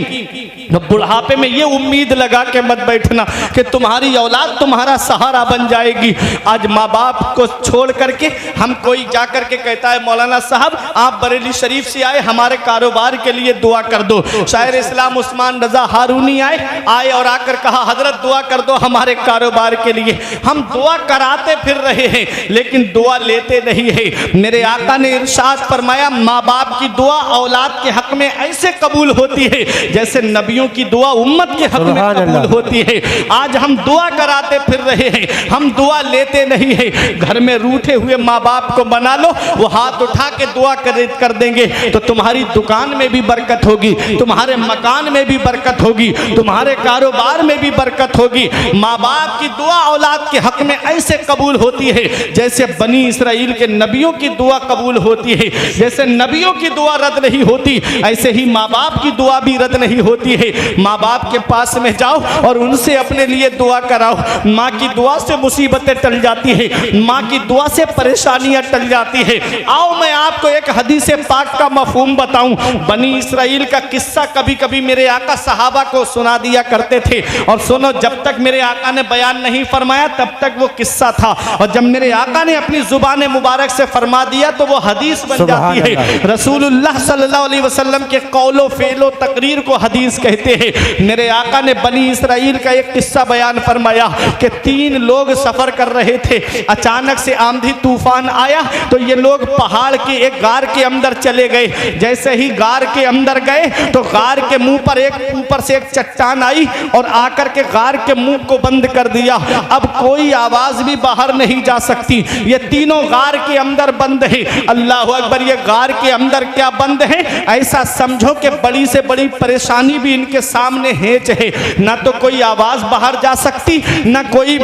तो बुढ़ापे में ये उम्मीद लगा के मत बैठना कि तुम्हारी औलाद तुम्हारा सहारा बन जाएगी। आज माँ बाप को छोड़ करके हम कोई जा करके कहता है मौलाना साहब आप बरेली शरीफ से आए, हमारे कारोबार के लिए दुआ कर दो। शायर इस्लाम उस्मान रजा हारूनी आए और आकर कहा हजरत दुआ कर दो हमारे कारोबार के लिए। हम दुआ कराते फिर रहे हैं लेकिन दुआ लेते नहीं है। मेरे आका ने इरशाद फरमाया माँ बाप की दुआ औलाद के हक में ऐसे कबूल होती है जैसे नबियों की दुआ उम्मत के हक में कबूल होती है। आज हम दुआ कराते फिर रहे हैं, हम दुआ लेते नहीं है। घर में रूठे हुए माँ बाप को मना लो, वो हाथ उठा के दुआ कर देंगे तो तुम्हारी दुकान में भी बरकत होगी, तुम्हारे मकान खानदान में भी बरकत होगी, तुम्हारे कारोबार में भी बरकत होगी। माँ बाप की दुआ औलाद के हक में ऐसे कबूल होती है जैसे बनी इसराइल के नबियों की दुआ कबूल होती है। जैसे नबियों की दुआ रद्द नहीं होती, ऐसे ही माँ बाप की दुआ भी रद्द नहीं होती है। माँ बाप के पास में जाओ और उनसे अपने लिए दुआ कराओ। माँ की दुआ से मुसीबतें टल जाती है, माँ की दुआ से परेशानियां टल जाती है। आओ मैं आपको एक हदीस पाक का मफहूम बताऊं। बनी इसराइल का किस्सा कभी कभी मेरे आका सहाबा को सुना दिया करते थे, और सुनो, जब तक मेरे आका ने बयान नहीं फरमाया तब तक वो किस्सा था, और जब मेरे आका ने अपनी जुबान मुबारक से फरमा दिया तो वो हदीस बन जाती है। रसूलुल्लाह सल्लल्लाहु अलैहि वसल्लम के कौलो फेलो तकरीर को हदीस कहते हैं। मेरे आका ने बनी इसराइल का एक किस्सा बयान फरमाया कि 3 लोग सफर कर रहे थे, अचानक से आंधी तूफान आया तो ये लोग पहाड़ के एक गार के अंदर चले गए। जैसे ही गार के अंदर गए तो गार के मुंह पर ऊपर से एक चट्टान आई और आकर के गार के मुंह को बंद कर दिया। अब कोई आवाज भी बाहर नहीं जा सकती, ये तीनों गार के अंदर बंद है। अल्लाह अकबर, ये गार के अंदर क्या बंद है? ऐसा समझो कि बड़ी से बड़ी परेशानी भी इनके सामने हेच है। ना तो कोई आवाज बाहर जा सकती, ना कोई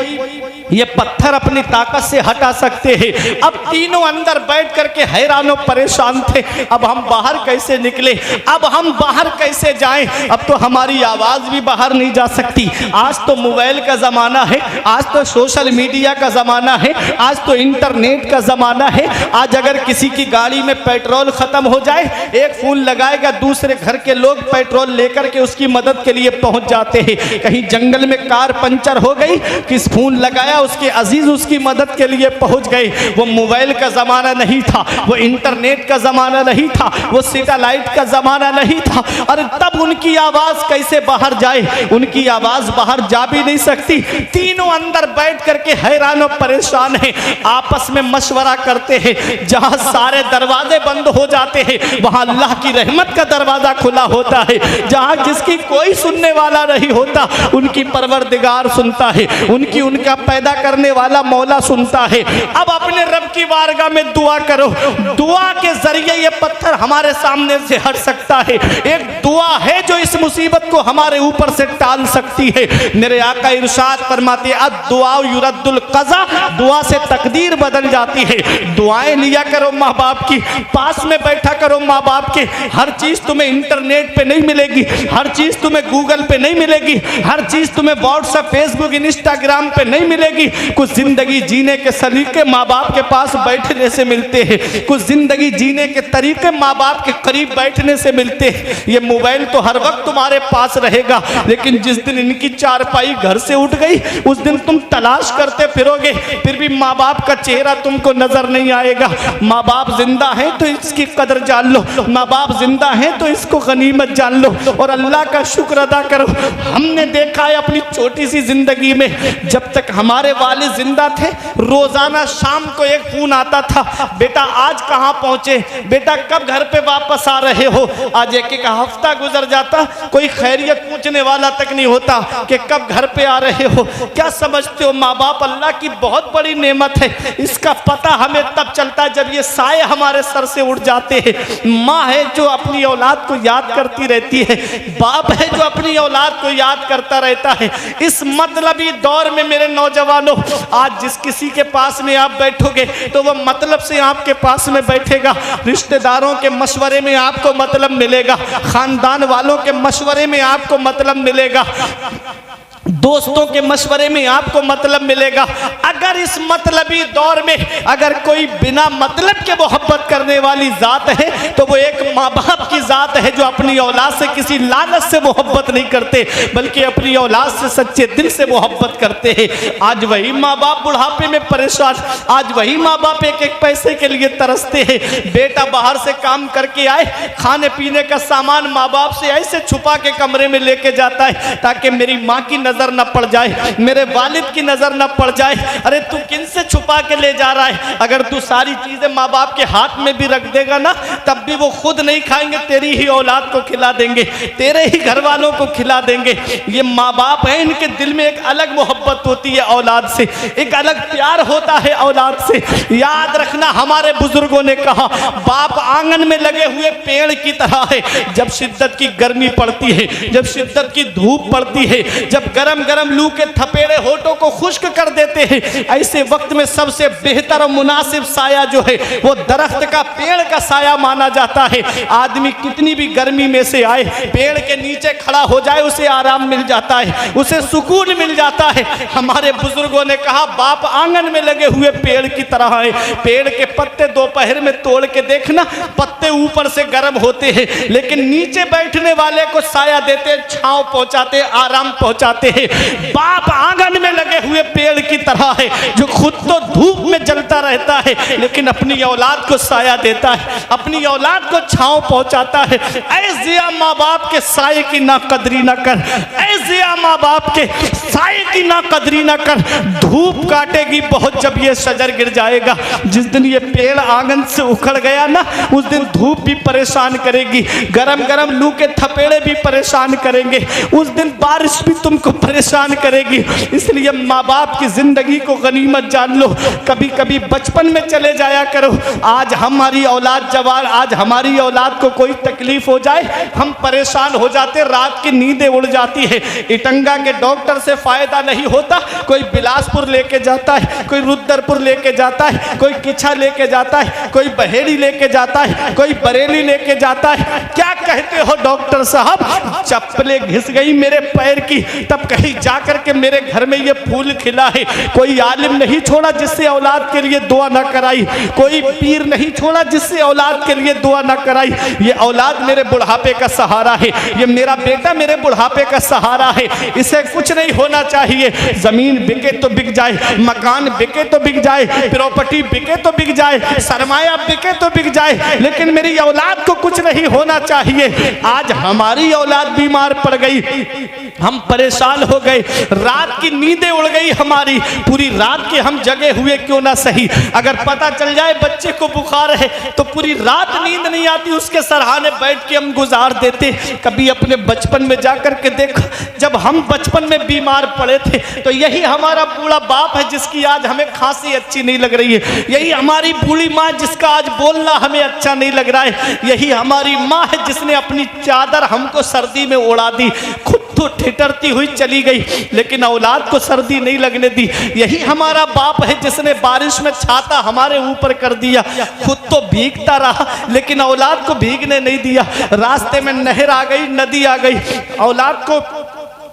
ये पत्थर अपनी ताकत से हटा सकते हैं। अब तीनों अंदर बैठ करके हैरान और परेशान थे, अब हम बाहर कैसे निकले, अब हम बाहर कैसे जाएं, अब तो हमारी आवाज भी बाहर नहीं जा सकती। आज तो मोबाइल का जमाना है, आज तो सोशल मीडिया का जमाना है, आज तो इंटरनेट का जमाना है। आज अगर किसी की गाड़ी में पेट्रोल खत्म हो जाए, एक फोन लगाएगा, दूसरे घर के लोग पेट्रोल लेकर के उसकी मदद के लिए पहुंच जाते हैं। कहीं जंगल में कार पंचर हो गई, किस फोन लगाया, उसके अजीज उसकी मदद के लिए पहुंच गए। वो मोबाइल का जमाना नहीं था, वो इंटरनेट का जमाना नहीं था, वो सैटेलाइट का जमाना नहीं था। अरे तब उनकी आवाज कैसे बाहर जाए? उनकी आवाज बाहर जा भी नहीं सकती। तीनों अंदर बैठ करके हैरान और परेशान हैं, आपस में मशवरा करते हैं। जहां सारे दरवाजे बंद हो जाते हैं वहां अल्लाह की रहमत का दरवाजा खुला होता है। जहां जिसकी कोई सुनने वाला नहीं होता, उनकी परवरदिगार सुनता है, उनका पैदा करने वाला मौला सुनता है। अब अपने रब की बारगाह में दुआ करो, दुआ के जरिए ये पत्थर हमारे सामने से हट सकता है। एक दुआ है जो इस मुसीबत को हमारे ऊपर से टाल सकती है। मेरे आका इरशाद फरमाते हैं, दुआ युरद्दुल क़ज़ा, दुआ से तकदीर बदल जाती है। दुआएं लिया करो माँ बाप की, पास में बैठा करो माँ बाप के। हर चीज तुम्हें इंटरनेट पे नहीं मिलेगी, हर चीज तुम्हें गूगल पे नहीं मिलेगी, हर चीज तुम्हें व्हाट्सएप, फेसबुक, इंस्टाग्राम पे नहीं मिलेगी। कुछ जिंदगी जीने के सलीके माँ बाप के पास बैठने से मिलते हैं, कुछ जिंदगी जीने के तरीके माँ बाप के करीब बैठने से मिलते हैं। ये मोबाइल तो हर वक्त तुम्हारे पास रहेगा, लेकिन जिस दिन इनकी चारपाई घर से उठ गई उस दिन तुम तलाश करते फिरोगे, फिर भी माँ बाप का चेहरा तुमको नजर नहीं आएगा। माँ बाप जिंदा है तो इसकी कदर जान लो, माँ बाप जिंदा है तो इसको गनीमत जान लो और अल्लाह का शुक्र अदा करो। हमने देखा है अपनी छोटी सी जिंदगी में, जब तक हमारे वालिद जिंदा थे, रोजाना शाम को एक फोन आता था, बेटा आज कहाँ पहुंचे, बेटा कब घर पे वापस आ रहे हो। आज एक हफ्ता गुजर जाता, कोई खैरियत पूछने वाला तक नहीं होता कि कब घर पे आ रहे हो। क्या समझते हो, माँ बाप अल्लाह की बहुत बड़ी नेमत है। इसका पता हमें तब चलता है जब ये साए हमारे सर से उड़ जाते हैं। माँ है जो अपनी औलाद को याद करती रहती है, बाप है जो अपनी औलाद को याद करता रहता है। इस मतलबी दौर में मेरे नौजवानों, आज जिस किसी के पास में आप बैठोगे तो वो मतलब से आपके पास में बैठेगा। रिश्तेदारों के मशवरे में आपको मतलब मिलेगा, खानदान वालों के मशवरे में आपको मतलब मिलेगा, दोस्तों के मशवरे में आपको मतलब मिलेगा। अगर इस मतलबी दौर में अगर कोई बिना मतलब के मोहब्बत करने वाली जात है तो वो एक माँ बाप की जात है जो अपनी औलाद से किसी लालच से मोहब्बत नहीं करते, बल्कि अपनी औलाद से सच्चे दिल से मोहब्बत करते हैं। आज वही माँ बाप बुढ़ापे में परेशान, आज वही माँ बाप एक एक पैसे के लिए तरसते हैं। बेटा बाहर से काम करके आए, खाने पीने का सामान माँ बाप से ऐसे छुपा के कमरे में लेके जाता है ताकि मेरी माँ की नजर न पड़ जाए, मेरे वालिद की नजर न पड़ जाए। अरे तू किन से छुपा के ले जा रहा है? अगर तू सारी चीजें माँ बाप के हाथ में भी रख देगा ना, तब भी वो खुद नहीं खाएंगे, तेरी ही औलाद को खिला देंगे, तेरे ही घर वालों को खिला देंगे। ये माँ बाप है, इनके दिल में एक अलग मोहब्बत होती है औलाद से, एक अलग प्यार होता है औलाद से। याद रखना, हमारे बुजुर्गों ने कहा बाप आंगन में लगे हुए पेड़ की तरह है। जब शिद्दत की गर्मी पड़ती है, जब शिद्दत की धूप पड़ती है, जब गरम गरम लू के थपेड़े होठों को खुश्क कर देते हैं, ऐसे वक्त में सबसे बेहतर और मुनासिब साया जो है वो दरख्त का, पेड़ का साया माना जाता है। आदमी कितनी भी गर्मी में से आए, पेड़ के नीचे खड़ा हो जाए, उसे आराम मिल जाता है, उसे सुकून मिल जाता है। हमारे बुजुर्गों ने कहा बाप आंगन में लगे हुए पेड़ की तरह है। पेड़ के पत्ते दोपहर में तोड़ के देखना, पत्ते ऊपर से गर्म होते हैं, लेकिन नीचे बैठने वाले को साया देते, छांव पहुंचाते, आराम पहुंचाते हैं। बाप आंगन में लगे हुए पेड़ की तरह है, जो खुद तो धूप में जलता रहता है, लेकिन अपनी औलाद को साया देता है, अपनी औलाद को छांव पहुंचाता है। ऐसे माँ बाप के साये की ना कदरी ना कर, ऐसे माँ बाप के साये की ना कदरी ना कर। धूप काटेगी बहुत जब ये शजर गिर जाएगा। जिस दिन ये पेड़ आंगन से उखड़ गया ना, उस दिन धूप भी परेशान करेगी, गरम गरम लू के थपेड़े भी परेशान करेंगे, उस दिन बारिश भी तुमको परेशान करेगी। इसलिए माँ बाप की जिंदगी को गनीमत जान लो। कभी कभी बचपन में चले जाया करो। आज हमारी औलाद जवान, आज हमारी औलाद को कोई तकलीफ हो जाए, हम परेशान हो जाते, रात की नींदें उड़ जाती है। इटंगा के डॉक्टर से फायदा नहीं होता, कोई बिलासपुर लेके जाता है, कोई रुद्रपुर लेके जाता है, कोई किच्छा लेके जाता है, कोई बहेड़ी लेके जाता है, कोई बरेली लेके जाता है। क्या कहते हो डॉक्टर साहब? चप्पलें घिस गई मेरे पैर की, तब कहीं जाकर के मेरे घर में ये फूल खिला है। कोई आलिम नहीं छोड़ा जिससे औलाद के लिए दुआ ना कराई, कोई पीर नहीं छोड़ा जिससे औलाद के लिए दुआ ना कराई। ये औलाद मेरे बुढ़ापे का सहारा है, ये मेरा बेटा मेरे बुढ़ापे का सहारा है। इसे कुछ नहीं होना चाहिए। जमीन बिके तो बिक जाए, मकान बिके तो बिक जाए, प्रॉपर्टी बिके तो बिक जाए, सरमाया बिके तो बिक जाए, लेकिन मेरी औलाद को कुछ नहीं होना चाहिए। आज हमारी औलाद बीमार पड़ गई, हम परेशान हो गए, रात की नींदें उड़ गई हमारी, पूरी रात के हम जगे हुए क्यों ना सही। अगर पता चल जाए बच्चे को बुखार है तो पूरी रात नींद नहीं आती, उसके सरहाने बैठ के हम गुजार देते। कभी अपने बचपन में जाकर के देखो, जब हम बचपन में बीमार पड़े थे तो यही हमारा बूढ़ा बाप है जिसकी आज हमें खांसी अच्छी नहीं लग रही है, यही हमारी बूढ़ी माँ जिसका आज बोलना हमें अच्छा नहीं लग रहा है, यही हमारी माँ है जिसने अपनी चादर हमको सर्दी में उड़ा दी, खुद तो ठिठरती हुई चली गई लेकिन औलाद को सर्दी नहीं लगने दी। यही हमारा बाप है जिसने बारिश में छाता हमारे ऊपर कर दिया, खुद तो भीगता रहा लेकिन औलाद को भीगने नहीं दिया। रास्ते में नहर आ गई, नदी आ गई, औलाद को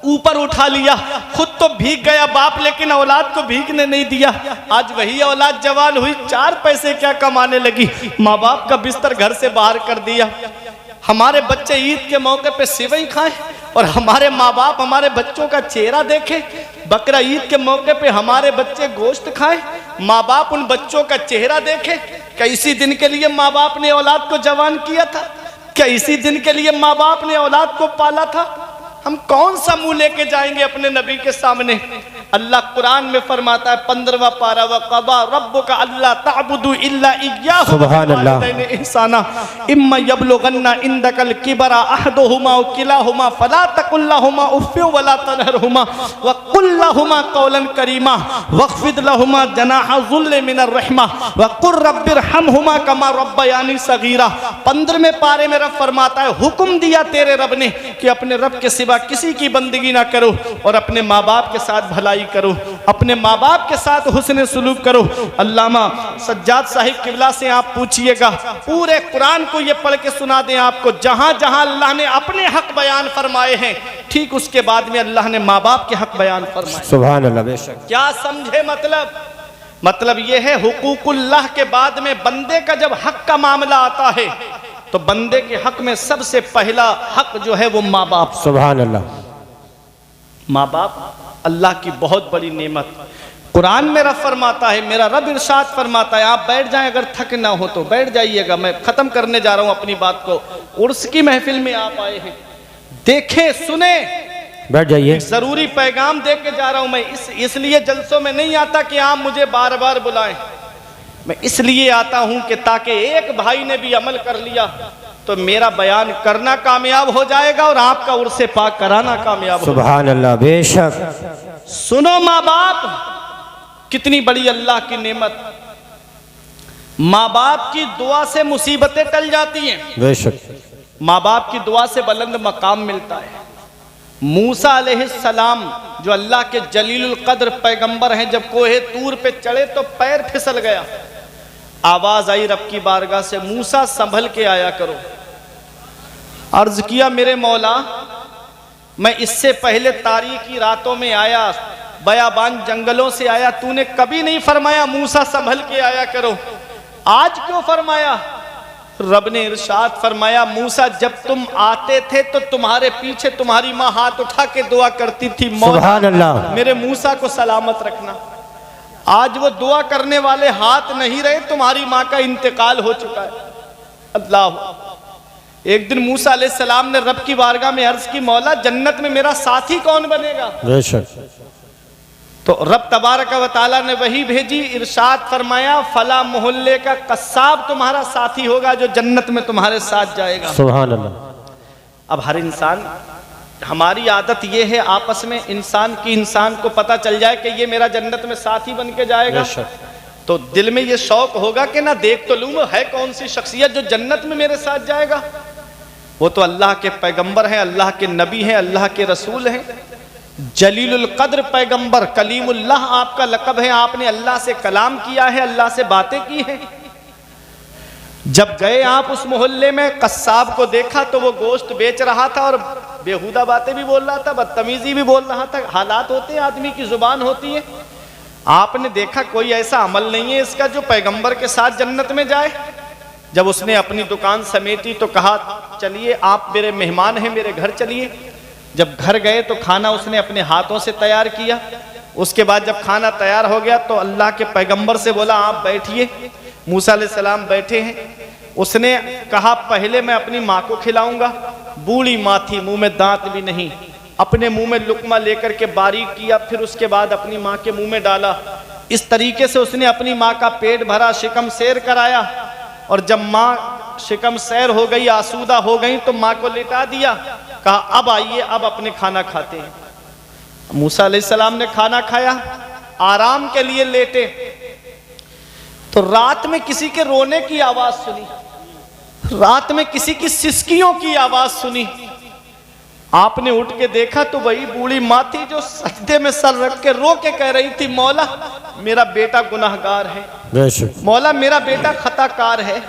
ऊपर उठा लिया, खुद तो भीग गया बाप लेकिन औलाद को भीगने नहीं दिया। आज वही औलाद जवान हुई, 4 पैसे क्या कमाने लगी, माँ बाप का बिस्तर घर से बाहर कर दिया। हमारे बच्चे ईद के मौके पे सेवई खाएं और हमारे माँ बाप हमारे बच्चों का चेहरा देखें। बकरा ईद के मौके पे हमारे बच्चे गोश्त खाएं, माँ बाप उन बच्चों का चेहरा देखें। क्या इसी दिन के लिए माँ बाप ने औलाद को जवान किया था? क्या इसी दिन के लिए माँ बाप ने औलाद को पाला था? हम कौन सा मुंह लेके जाएंगे अपने नबी के सामने? अल्लाह कुरान में फरमाता है 15वां पारा, वक़ज़ा रब्बुका अल्ला तअबुदू इल्ला इय्याहु सुभान अल्लाह। वबिलवैलिदैनि इहसाना इम्मा यबलुगन्ना इंदकल किबरा अहदुहुमा व किलाहुमा फला तकुल लहुमा उफ़्फ़िन वला तनहरहुमा व कुल लहुमा क़ौलन करीमा वख़्फ़िद लहुमा जनाह ज़ुल्ल मिनर रहमा व क़ुर रब्बिरहमहुमा कमा रब्बयानी सगीरा। 15वें पारे में रब फरमाता है, हुक्म दिया तेरे रब ने कि अपने रब के सिवा किसी की बंदगी ना करो और अपने माँ बाप के साथ भलाई करो, अपने माँ बाप के साथ हुस्न सुलूक करो। अल्लामा सज्जाद साहिब किबला से आप पूछिएगा, पूरे कुरान को ये पढ़ के सुना दें आपको, जहां जहां अल्लाह ने अपने हक बयान फरमाए हैं ठीक उसके बाद में अल्लाह ने माँ बाप के हक बयान फरमाए। सुभान अल्लाह। बेशक क्या समझे मतलब ये है, हुकूकुल्लाह के बाद में बंदे का जब हक का मामला आता है तो बंदे के हक में सबसे पहला हक जो है वो माँ बाप। सुभान अल्लाह। माँ बाप अल्लाह की बहुत बड़ी नेमत। कुरान में रब फरमाता है, मेरा रब इरशाद फरमाता है, आप बैठ जाएं, अगर थक ना हो तो बैठ जाइएगा, मैं खत्म करने जा रहा हूं अपनी बात को। उर्स की महफिल में आप आए हैं, देखें सुने बैठ जाइए। जरूरी पैगाम दे के जा रहा हूं मैं। इसलिए जलसों में नहीं आता कि आप मुझे बार बार बुलाएं। मैं इसलिए आता हूं कि ताकि एक भाई ने भी अमल कर लिया तो मेरा बयान करना कामयाब हो जाएगा और आपका उर्से पाक कराना कामयाब हो। सुभान अल्लाह, बेशक। सुनो माँ बाप, कितनी बड़ी अल्लाह की नेमत। माँ बाप की दुआ से मुसीबतें टल जाती हैं, बेशक। माँ बाप की दुआ से बुलंद मकाम मिलता है। मूसा अलैहिस्सलाम जो अल्लाह के जलीलुल कद्र पैगंबर हैं, जब कोहे तूर पे चढ़े तो पैर फिसल गया। आवाज आई रब की बारगाह से, मूसा संभल के आया करो। अर्ज किया, मेरे मौला मैं इससे पहले तारीकी रातों में आया, बयाबान जंगलों से आया, तूने कभी नहीं फरमाया मूसा संभल के आया करो, आज क्यों फरमाया? रब ने इरशाद फरमाया, मूसा जब तुम आते थे तो तुम्हारे पीछे तुम्हारी माँ हाथ उठा के दुआ करती थी, सुभान अल्लाह, मेरे मूसा को सलामत रखना। आज वो दुआ करने वाले हाथ नहीं रहे, तुम्हारी माँ का इंतकाल हो चुका है। अल्लाह। एक दिन मूसा अलैहिस्सलाम ने रब की बारगाह में अर्ज की, मौला जन्नत में मेरा साथी कौन बनेगा? बेशक। तो रब तबारक व तआला ने वही भेजी, इरशाद फरमाया, फला मोहल्ले का कस्साब तुम्हारा साथी होगा जो जन्नत में तुम्हारे साथ जाएगा। सुभान अल्लाह। अब हर इंसान, हमारी आदत ये है आपस में इंसान को पता चल जाए कि ये मेरा जन्नत में साथी बन के जाएगा, तो दिल में ये शौक होगा कि ना देख तो लूं वो है कौन सी शख्सियत जो जन्नत में मेरे साथ जाएगा। वो तो अल्लाह के पैगंबर हैं, अल्लाह के नबी हैं, अल्लाह के रसूल हैं, जलीलुल कद्र पैगंबर, कलीमुल्लाह आपका लक़ब है। आपने अल्लाह से कलाम किया है, अल्लाह से बातें की हैं। जब गए आप उस मोहल्ले में, कस्साब को देखा तो वो गोश्त बेच रहा था और बेहुदा बातें भी बोल रहा था, बदतमीजी भी बोल रहा था। हालात होते हैं, आदमी की जुबान होती है। आपने देखा कोई ऐसा अमल नहीं है इसका जो पैगंबर के साथ जन्नत में जाए। जब उसने अपनी दुकान समेटी तो कहा, चलिए आप मेरे मेहमान हैं, मेरे घर चलिए। जब घर गए तो खाना उसने अपने हाथों से तैयार किया। उसके बाद जब खाना तैयार हो गया तो अल्लाह के पैगंबर से बोला, आप बैठिए। मूसा अलैहिस्सलाम बैठे हैं। उसने कहा, पहले मैं अपनी माँ को खिलाऊंगा। बूढ़ी माँ थी, मुंह में दांत भी नहीं, अपने मुंह में लुकमा लेकर के बारीक किया, फिर उसके बाद अपनी माँ के मुंह में डाला। इस तरीके से उसने अपनी माँ का पेट भरा, शिकम सैर कराया। और जब माँ शिकम सैर हो गई, आसूदा हो गई, तो माँ को लेटा दिया। कहा, अब आइए, अब अपने खाना खाते हैं। मूसा अलैहिस्सलाम ने खाना खाया, आराम के लिए लेटे तो रात में किसी के रोने की आवाज सुनी, रात में किसी की सिसकियों की आवाज सुनी। आपने उठ के देखा तो वही बूढ़ी माँ थी जो सजदे में सर रख के रो के कह रही थी, मौला मेरा बेटा गुनाहगार है, मौला मेरा बेटा खताकार है,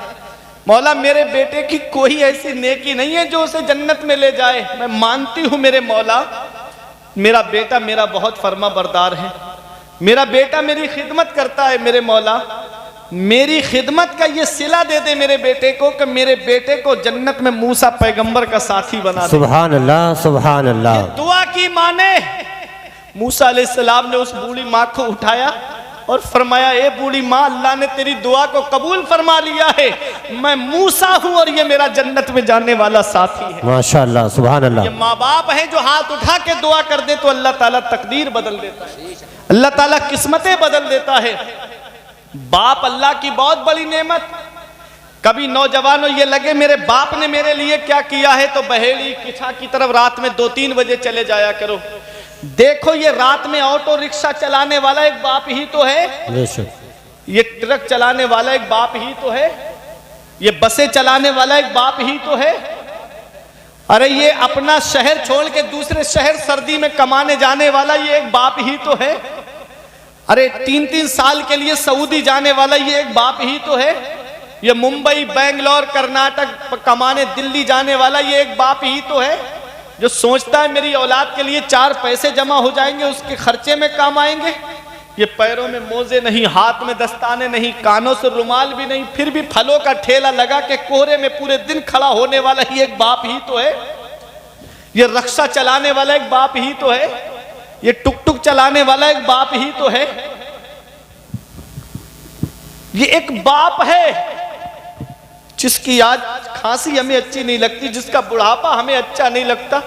मौला मेरे बेटे की कोई ऐसी नेकी नहीं है जो उसे जन्नत में ले जाए। मैं मानती हूँ मेरे मौला, मेरा बेटा मेरा बहुत फर्मा बरदार है, मेरा बेटा मेरी खिदमत करता है। मेरे मौला मेरी खिदमत का ये सिला दे दे मेरे बेटे को कि मेरे बेटे को जन्नत में मूसा पैगंबर का साथी बना दे। सुभान अल्लाह, सुभान अल्लाह। दुआ की माने मूसा अलैहिस्सलाम ने उस बूढ़ी माँ को उठाया और फरमाया, ए बूढ़ी माँ, अल्लाह ने तेरी दुआ को कबूल फरमा लिया है, मैं मूसा हूँ और ये मेरा जन्नत में जाने वाला साथी है। माशाअल्लाह, सुभान अल्लाह। ये माँ बाप है जो हाथ उठा के दुआ कर दे तो अल्लाह ताला तकदीर बदल देता है, अल्लाह ताला किस्मतें बदल देता है। बाप अल्लाह की बहुत बड़ी नेमत। कभी नौजवानों ये लगे मेरे बाप ने मेरे लिए क्या किया है तो बहेड़ी किछा की तरफ रात में 2-3 बजे चले जाया करो। देखो ये रात में ऑटो रिक्शा चलाने वाला एक बाप ही तो है, ये ट्रक चलाने वाला एक बाप ही तो है, ये बसें चलाने वाला एक बाप ही तो है। अरे ये अपना शहर छोड़ के दूसरे शहर सर्दी में कमाने जाने वाला ये एक बाप ही तो है। अरे 3-3 साल के लिए सऊदी जाने वाला ये एक बाप ही तो है। ये मुंबई, बेंगलोर, कर्नाटक कमाने दिल्ली जाने वाला ये एक बाप ही तो है जो सोचता है मेरी औलाद के लिए 4 पैसे जमा हो जाएंगे, उसके खर्चे में काम आएंगे। ये पैरों में मोजे नहीं, हाथ में दस्ताने नहीं, कानों से रुमाल भी नहीं, फिर भी फलों का ठेला लगा के कोहरे में पूरे दिन खड़ा होने वाला ही एक बाप ही तो है। ये रिक्शा चलाने वाला एक बाप ही तो है, ये टुक टुक चलाने वाला एक बाप ही तो है। ये एक बाप है जिसकी आज खांसी हमें अच्छी नहीं लगती, जिसका बुढ़ापा हमें अच्छा नहीं लगता,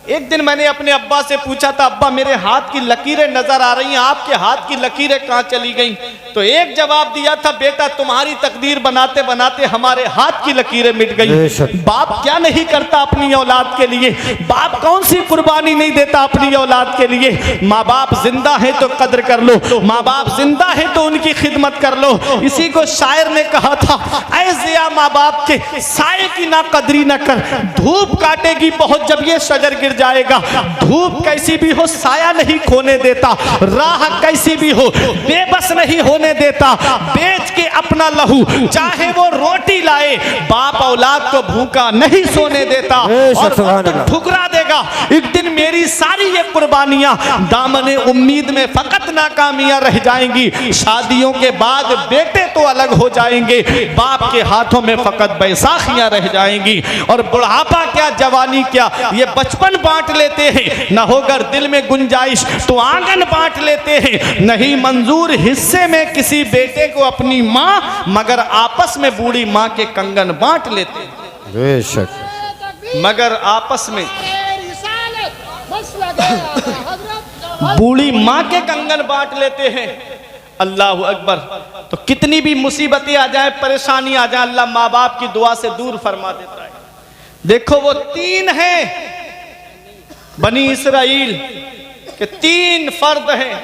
एक दिन मैंने अपने अब्बा से पूछा था, अब्बा मेरे हाथ की लकीरें नजर आ रही हैं, आपके हाथ की लकीरें कहाँ चली गईं? तो एक जवाब दिया था, बेटा तुम्हारी तकदीर बनाते बनाते हमारे हाथ की लकीरें मिट गई। बाप क्या नहीं करता अपनी औलाद के लिए? बाप कौन सी कुर्बानी नहीं देता अपनी औलाद के लिए? माँ बाप जिंदा है तो कद्र कर लो, माँ बाप जिंदा है तो उनकी खिदमत कर लो। इसी को शायर ने कहा था, ऐ जिया माँ बाप के साए की ना कदरी न कर, धूप काटेगी बहुत जब ये शजर गिर जाएगा। धूप कैसी भी हो साया नहीं खोने देता, राह कैसी भी हो बेबस नहीं होने देता। बेच के अपना लहू चाहे वो रोटी लाए, बाप औलाद को भूखा नहीं सोने देता और ठुकरा देगा। एक दिन मेरी सारी ये कुर्बानियां दामने उम्मीद में फकत नाकामियां रह जाएंगी। शादियों के बाद बेटे तो अलग हो जाएंगे, बाप के हाथों में फकत बैसाखियां रह जाएंगी। और बुढ़ापा क्या जवानी क्या, ये बचपन बांट लेते हैं। न होकर दिल में गुंजाइश तो आंगन बांट लेते हैं। नहीं मंजूर हिस्से में किसी बेटे को अपनी माँ, मगर आपस में बूढ़ी माँ के कंगन बांट लेते हैं। बेशक मगर आपस में बूढ़ी माँ के कंगन बांट लेते हैं। अल्लाह अकबर। तो कितनी भी मुसीबतें आ जाए, परेशानी आ जाए, अल्लाह माँ बाप की दुआ से दूर फरमा देता है। देखो वो 3 हैं, बनी इसराइल के 3 फर्द हैं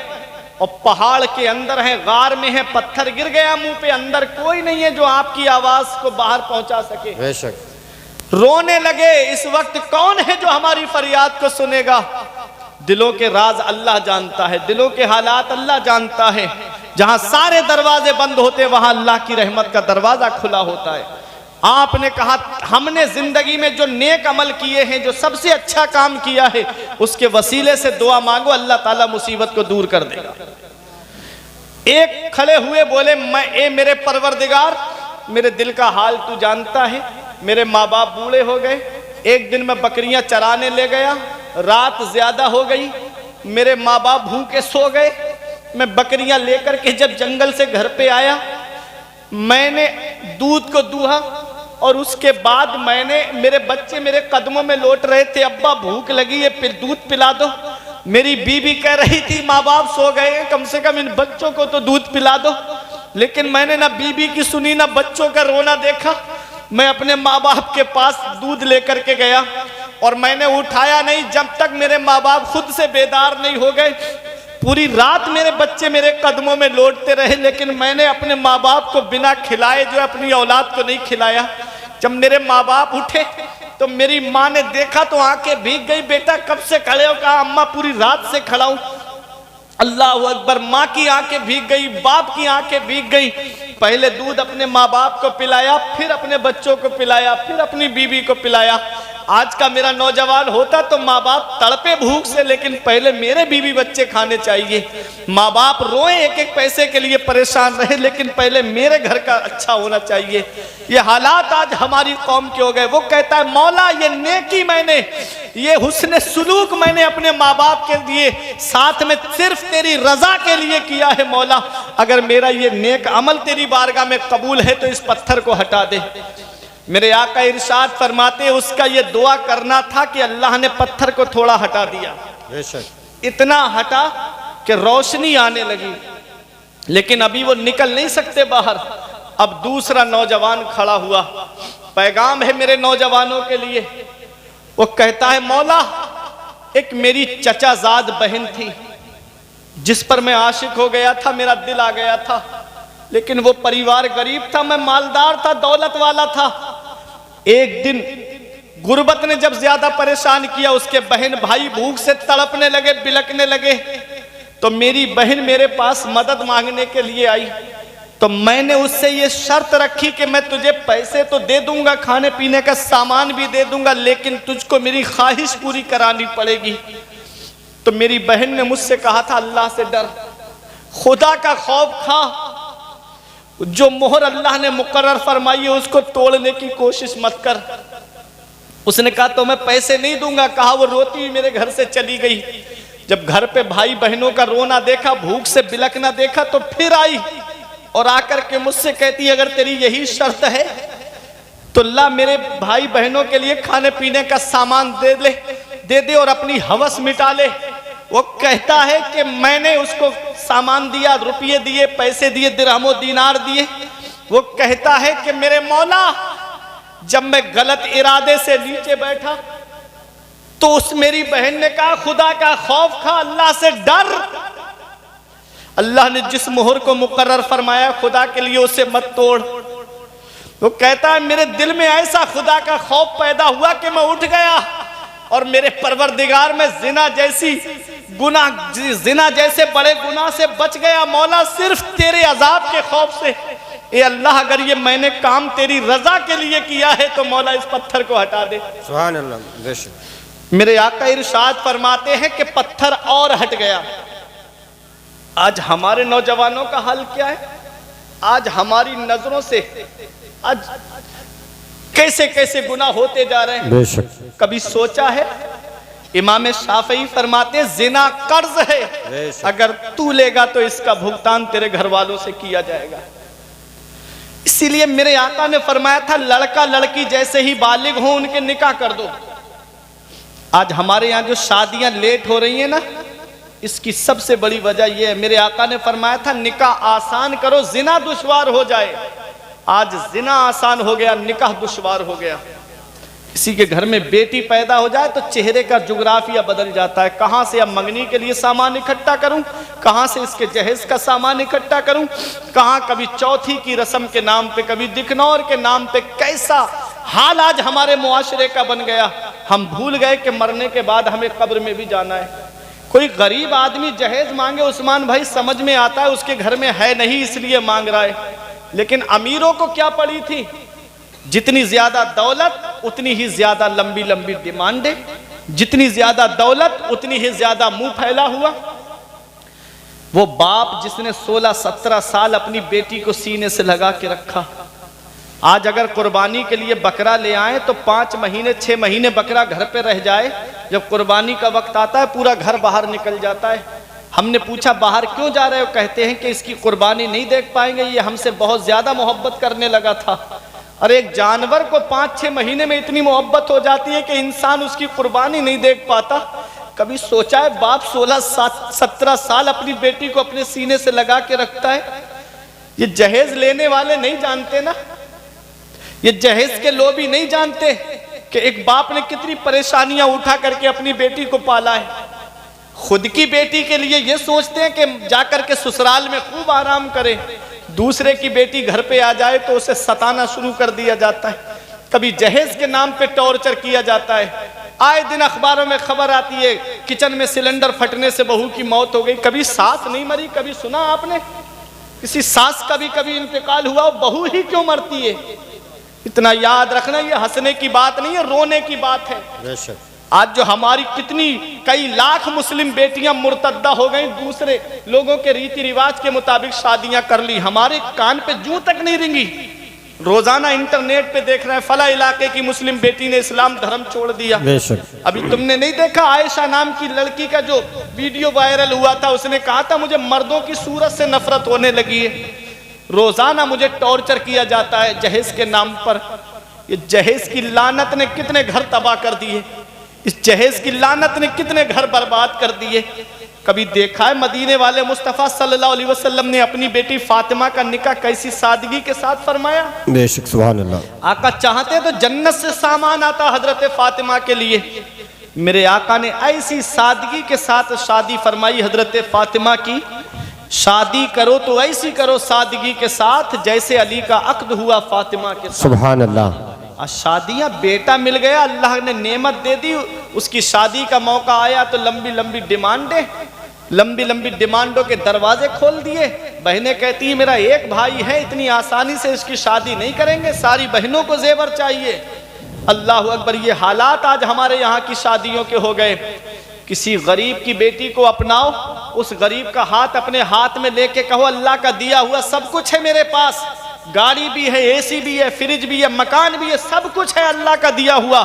और पहाड़ के अंदर हैं, गार में है, पत्थर गिर गया मुंह पे, अंदर कोई नहीं है जो आपकी आवाज को बाहर पहुंचा सके। बेशक रोने लगे। इस वक्त कौन है जो हमारी फरियाद को सुनेगा? दिलों के राज अल्लाह जानता है, दिलों के हालात अल्लाह जानता है। जहां सारे दरवाजे बंद होते वहां अल्लाह की रहमत का दरवाजा खुला होता है। आपने कहा हमने जिंदगी में जो नेक अमल किए हैं, जो सबसे अच्छा काम किया है, उसके वसीले से दुआ मांगो, अल्लाह ताला मुसीबत को दूर कर देगा। एक खड़े हुए बोले, मैं ए मेरे परवरदिगार, मेरे दिल का हाल तू जानता है। मेरे माँ बाप बूढ़े हो गए। एक दिन मैं बकरियां चराने ले गया, रात ज्यादा हो गई, मेरे माँ बाप भूखे सो गए। मैं बकरियां लेकर के जब जंगल से घर पे आया, मैंने दूध को दूहा और उसके बाद मेरे बच्चे मेरे कदमों में लौट रहे थे, अब्बा भूख लगी है, फिर दूध पिला दो। मेरी बीवी कह रही थी माँ बाप सो गए हैं, कम से कम इन बच्चों को तो दूध पिला दो। लेकिन मैंने ना बीवी की सुनी ना बच्चों का रोना देखा। मैं अपने माँ बाप के पास दूध लेकर के गया और मैंने उठाया नहीं जब तक मेरे माँ बाप खुद से बेदार नहीं हो गए। पूरी रात मेरे बच्चे मेरे कदमों में लौटते रहे, लेकिन मैंने अपने माँ बाप को बिना खिलाए जो अपनी औलाद को नहीं खिलाया। जब मेरे माँ बाप उठे तो मेरी माँ ने देखा तो आंखें भीग गई। बेटा कब से खड़े हो? कहा अम्मा पूरी रात से खड़ा हूं। अल्लाह अकबर। माँ की आंखें भीग गई, बाप की आंखें भीग गई। पहले दूध अपने माँ बाप को पिलाया, फिर अपने बच्चों को पिलाया, फिर अपनी बीवी को पिलाया। आज का मेरा नौजवान होता तो माँ बाप तड़पे भूख से, लेकिन पहले मेरे बीवी बच्चे खाने चाहिए। माँ बाप रोए एक एक पैसे के लिए परेशान रहे, लेकिन पहले मेरे घर का अच्छा होना चाहिए। ये हालात आज हमारी कौम के हो गए। वो कहता है मौला ये नेकी मैंने, ये हुस्न सुलूक मैंने अपने माँ बाप के लिए साथ में सिर्फ तेरी रजा के लिए किया है। मौला अगर मेरा ये नेक अमल तेरी बारगाह में कबूल है तो इस पत्थर को हटा दे। मेरे आका इरशाद फरमाते उसका ये दुआ करना था कि अल्लाह ने पत्थर को थोड़ा हटा दिया, इतना हटा कि रोशनी आने लगी, लेकिन अभी वो निकल नहीं सकते बाहर। अब दूसरा नौजवान खड़ा हुआ। पैगाम है मेरे नौजवानों के लिए। वो कहता है मौला एक मेरी चचाजाद बहन थी जिस पर मैं आशिक हो गया था, मेरा दिल आ गया था, लेकिन वो परिवार गरीब था, मैं मालदार था, दौलत वाला था। एक दिन गुर्बत ने जब ज्यादा परेशान किया, उसके बहन भाई भूख से तड़पने लगे, बिलकने लगे, तो मेरी बहन मेरे पास मदद मांगने के लिए आई। तो मैंने उससे ये शर्त रखी कि मैं तुझे पैसे तो दे दूंगा, खाने पीने का सामान भी दे दूंगा, लेकिन तुझको मेरी ख्वाहिश पूरी करानी पड़ेगी। तो मेरी बहन ने मुझसे कहा था अल्लाह से डर, खुदा का खौफ खा, जो मोहर अल्लाह ने मुकर्रर फरमाई है उसको तोड़ने की कोशिश मत कर। उसने कहा तो मैं पैसे नहीं दूंगा। कहा वो रोती हुई मेरे घर से चली गई। जब घर पे भाई बहनों का रोना देखा, भूख से बिलकना देखा, तो फिर आई और आकर के मुझसे कहती अगर तेरी यही शर्त है तो ला मेरे भाई बहनों के लिए खाने पीने का सामान दे ले, दे दे और अपनी हवस मिटा ले। वो कहता है कि मैंने उसको सामान दिया, रुपये दिए, पैसे दिए, दिरहमो दीनार दिए। वो कहता है कि मेरे मौला, जब मैं गलत इरादे से नीचे बैठा तो उस मेरी बहन ने कहा खुदा का खौफ खा, अल्लाह से डर। अल्लाह ने जिस मोहर को मुकर्रर फरमाया खुदा के लिए उसे मत तोड़। वो कहता है मेरे दिल में ऐसा खुदा का खौफ पैदा हुआ कि मैं उठ गया और मेरे परवरदिगार में जिना जैसे बड़े गुनाह से बच गया मौला, सिर्फ तेरे अजाब के खौफ से। ए अल्लाह, अगर ये मैंने काम तेरी रजा के लिए किया है तो मौला इस पत्थर को हटा दे। सुभान अल्लाह। मेरे आका इरशाद फरमाते हैं कि पत्थर और हट गया। आज हमारे नौजवानों का हाल क्या है? आज हमारी नजरों से आज कैसे कैसे गुनाह होते जा रहे हैं। बेशक। कभी सोचा है? इमाम शाफई फरमाते जिना कर्ज है, अगर तू लेगा तो इसका भुगतान तेरे घर वालों से किया जाएगा। इसीलिए मेरे आका ने फरमाया था लड़का लड़की जैसे ही बालिग हो उनके निकाह कर दो। आज हमारे यहाँ जो शादियां लेट हो रही है ना, इसकी सबसे बड़ी वजह यह है, मेरे आका ने फरमाया था निकाह आसान करो, जिना दुश्वार हो जाए। आज जिना आसान हो गया, निकाह दुश्वार हो गया। किसी के घर में बेटी पैदा हो जाए तो चेहरे का जुग्राफिया बदल जाता है। कहां से अब मंगनी के लिए सामान इकट्ठा करूं, कहां से इसके जहेज का सामान इकट्ठा करूं, कहां कभी चौथी की रस्म के नाम पे, कभी दिखनौर के नाम पे। कैसा हाल आज हमारे मुआशरे का बन गया। हम भूल गए कि मरने के बाद हमें कब्र में भी जाना है। कोई गरीब आदमी जहेज मांगे, उस्मान भाई समझ में आता है उसके घर में है नहीं इसलिए मांग रहा है। लेकिन अमीरों को क्या पड़ी थी, जितनी ज्यादा दौलत उतनी ही ज्यादा लंबी लंबी डिमांडें, जितनी ज्यादा दौलत उतनी ही ज्यादा मुंह फैला हुआ। वो बाप जिसने 16-17 साल अपनी बेटी को सीने से लगा के रखा, आज अगर कुर्बानी के लिए बकरा ले आए तो 5 महीने 6 महीने बकरा घर पे रह जाए, जब कुर्बानी का वक्त आता है पूरा घर बाहर निकल जाता है। हमने पूछा बाहर क्यों जा रहे हो? कहते हैं कि इसकी कुर्बानी नहीं देख पाएंगे, ये हमसे बहुत ज्यादा मोहब्बत करने लगा था। और एक जानवर को 5-6 महीने में इतनी मोहब्बत हो जाती है कि इंसान उसकी कुर्बानी नहीं देख पाता। कभी सोचा है बाप 16-17 साल अपनी बेटी को अपने सीने से लगा के रखता है? ये जहेज लेने वाले नहीं जानते ना, ये जहेज के लोग भी नहीं जानते कि एक बाप ने कितनी परेशानियां उठा करके अपनी बेटी को पाला है। खुद की बेटी के लिए ये सोचते हैं कि जाकर के ससुराल में खूब आराम करें, दूसरे की बेटी घर पे आ जाए तो उसे सताना शुरू कर दिया जाता है। कभी जहेज के नाम पे टॉर्चर किया जाता है। आए दिन अखबारों में खबर आती है किचन में सिलेंडर फटने से बहू की मौत हो गई। कभी सास नहीं मरी? कभी सुना आपने किसी सास का भी कभी इंतकाल हुआ? बहू ही क्यों मरती है? इतना याद रखना, ये हंसने की बात नहीं है, रोने की बात है। आज जो हमारी कितनी कई लाख मुस्लिम बेटियां मुर्तद्दा हो गई, दूसरे लोगों के रीति रिवाज के मुताबिक शादियां कर ली, हमारे कान पे जूं तक नहीं रिंगी। रोजाना इंटरनेट पे देख रहे हैं फला इलाके की मुस्लिम बेटी ने इस्लाम धर्म छोड़ दिया। अभी तुमने नहीं देखा आयशा नाम की लड़की का जो वीडियो वायरल हुआ था? उसने कहा था मुझे मर्दों की सूरत से नफरत होने लगी है, रोजाना मुझे टॉर्चर किया जाता है जहेज के नाम पर। ये जहेज की लानत ने कितने घर तबाह कर दिए, इस जहेज की लानत ने कितने घर बर्बाद कर दिए। कभी देखा है मदीने वाले मुस्तफ़ा सल्लल्लाहु अलैहि वसल्लम ने अपनी बेटी फातिमा का निकाह कैसी सादगी के साथ फरमाया? बेशक, सुभान अल्लाह। आका चाहते तो जन्नत से सामान आता हजरत फातिमा के लिए। मेरे आका ने ऐसी सादगी के साथ शादी फरमाई हजरत फातिमा की। शादी करो तो ऐसी करो सादगी के साथ जैसे अली का अक्द हुआ फातिमा के साथ। सुभान अल्लाह। शादियां बेटा मिल गया, अल्लाह ने नेमत दे दी, उसकी शादी का मौका आया तो लंबी लंबी डिमांडें, लंबी लंबी डिमांडों के दरवाजे खोल दिए। बहनें कहती हैं मेरा एक भाई है, इतनी आसानी से इसकी शादी नहीं करेंगे, सारी बहनों को जेवर चाहिए। अल्लाह अकबर, ये हालात आज हमारे यहाँ की शादियों के हो गए। किसी गरीब की बेटी को अपनाओ, उस गरीब का हाथ अपने हाथ में लेके कहो अल्लाह का दिया हुआ सब कुछ है मेरे पास, गाड़ी भी है, एसी भी है, फ्रिज भी है, मकान भी है, सब कुछ है अल्लाह का दिया हुआ,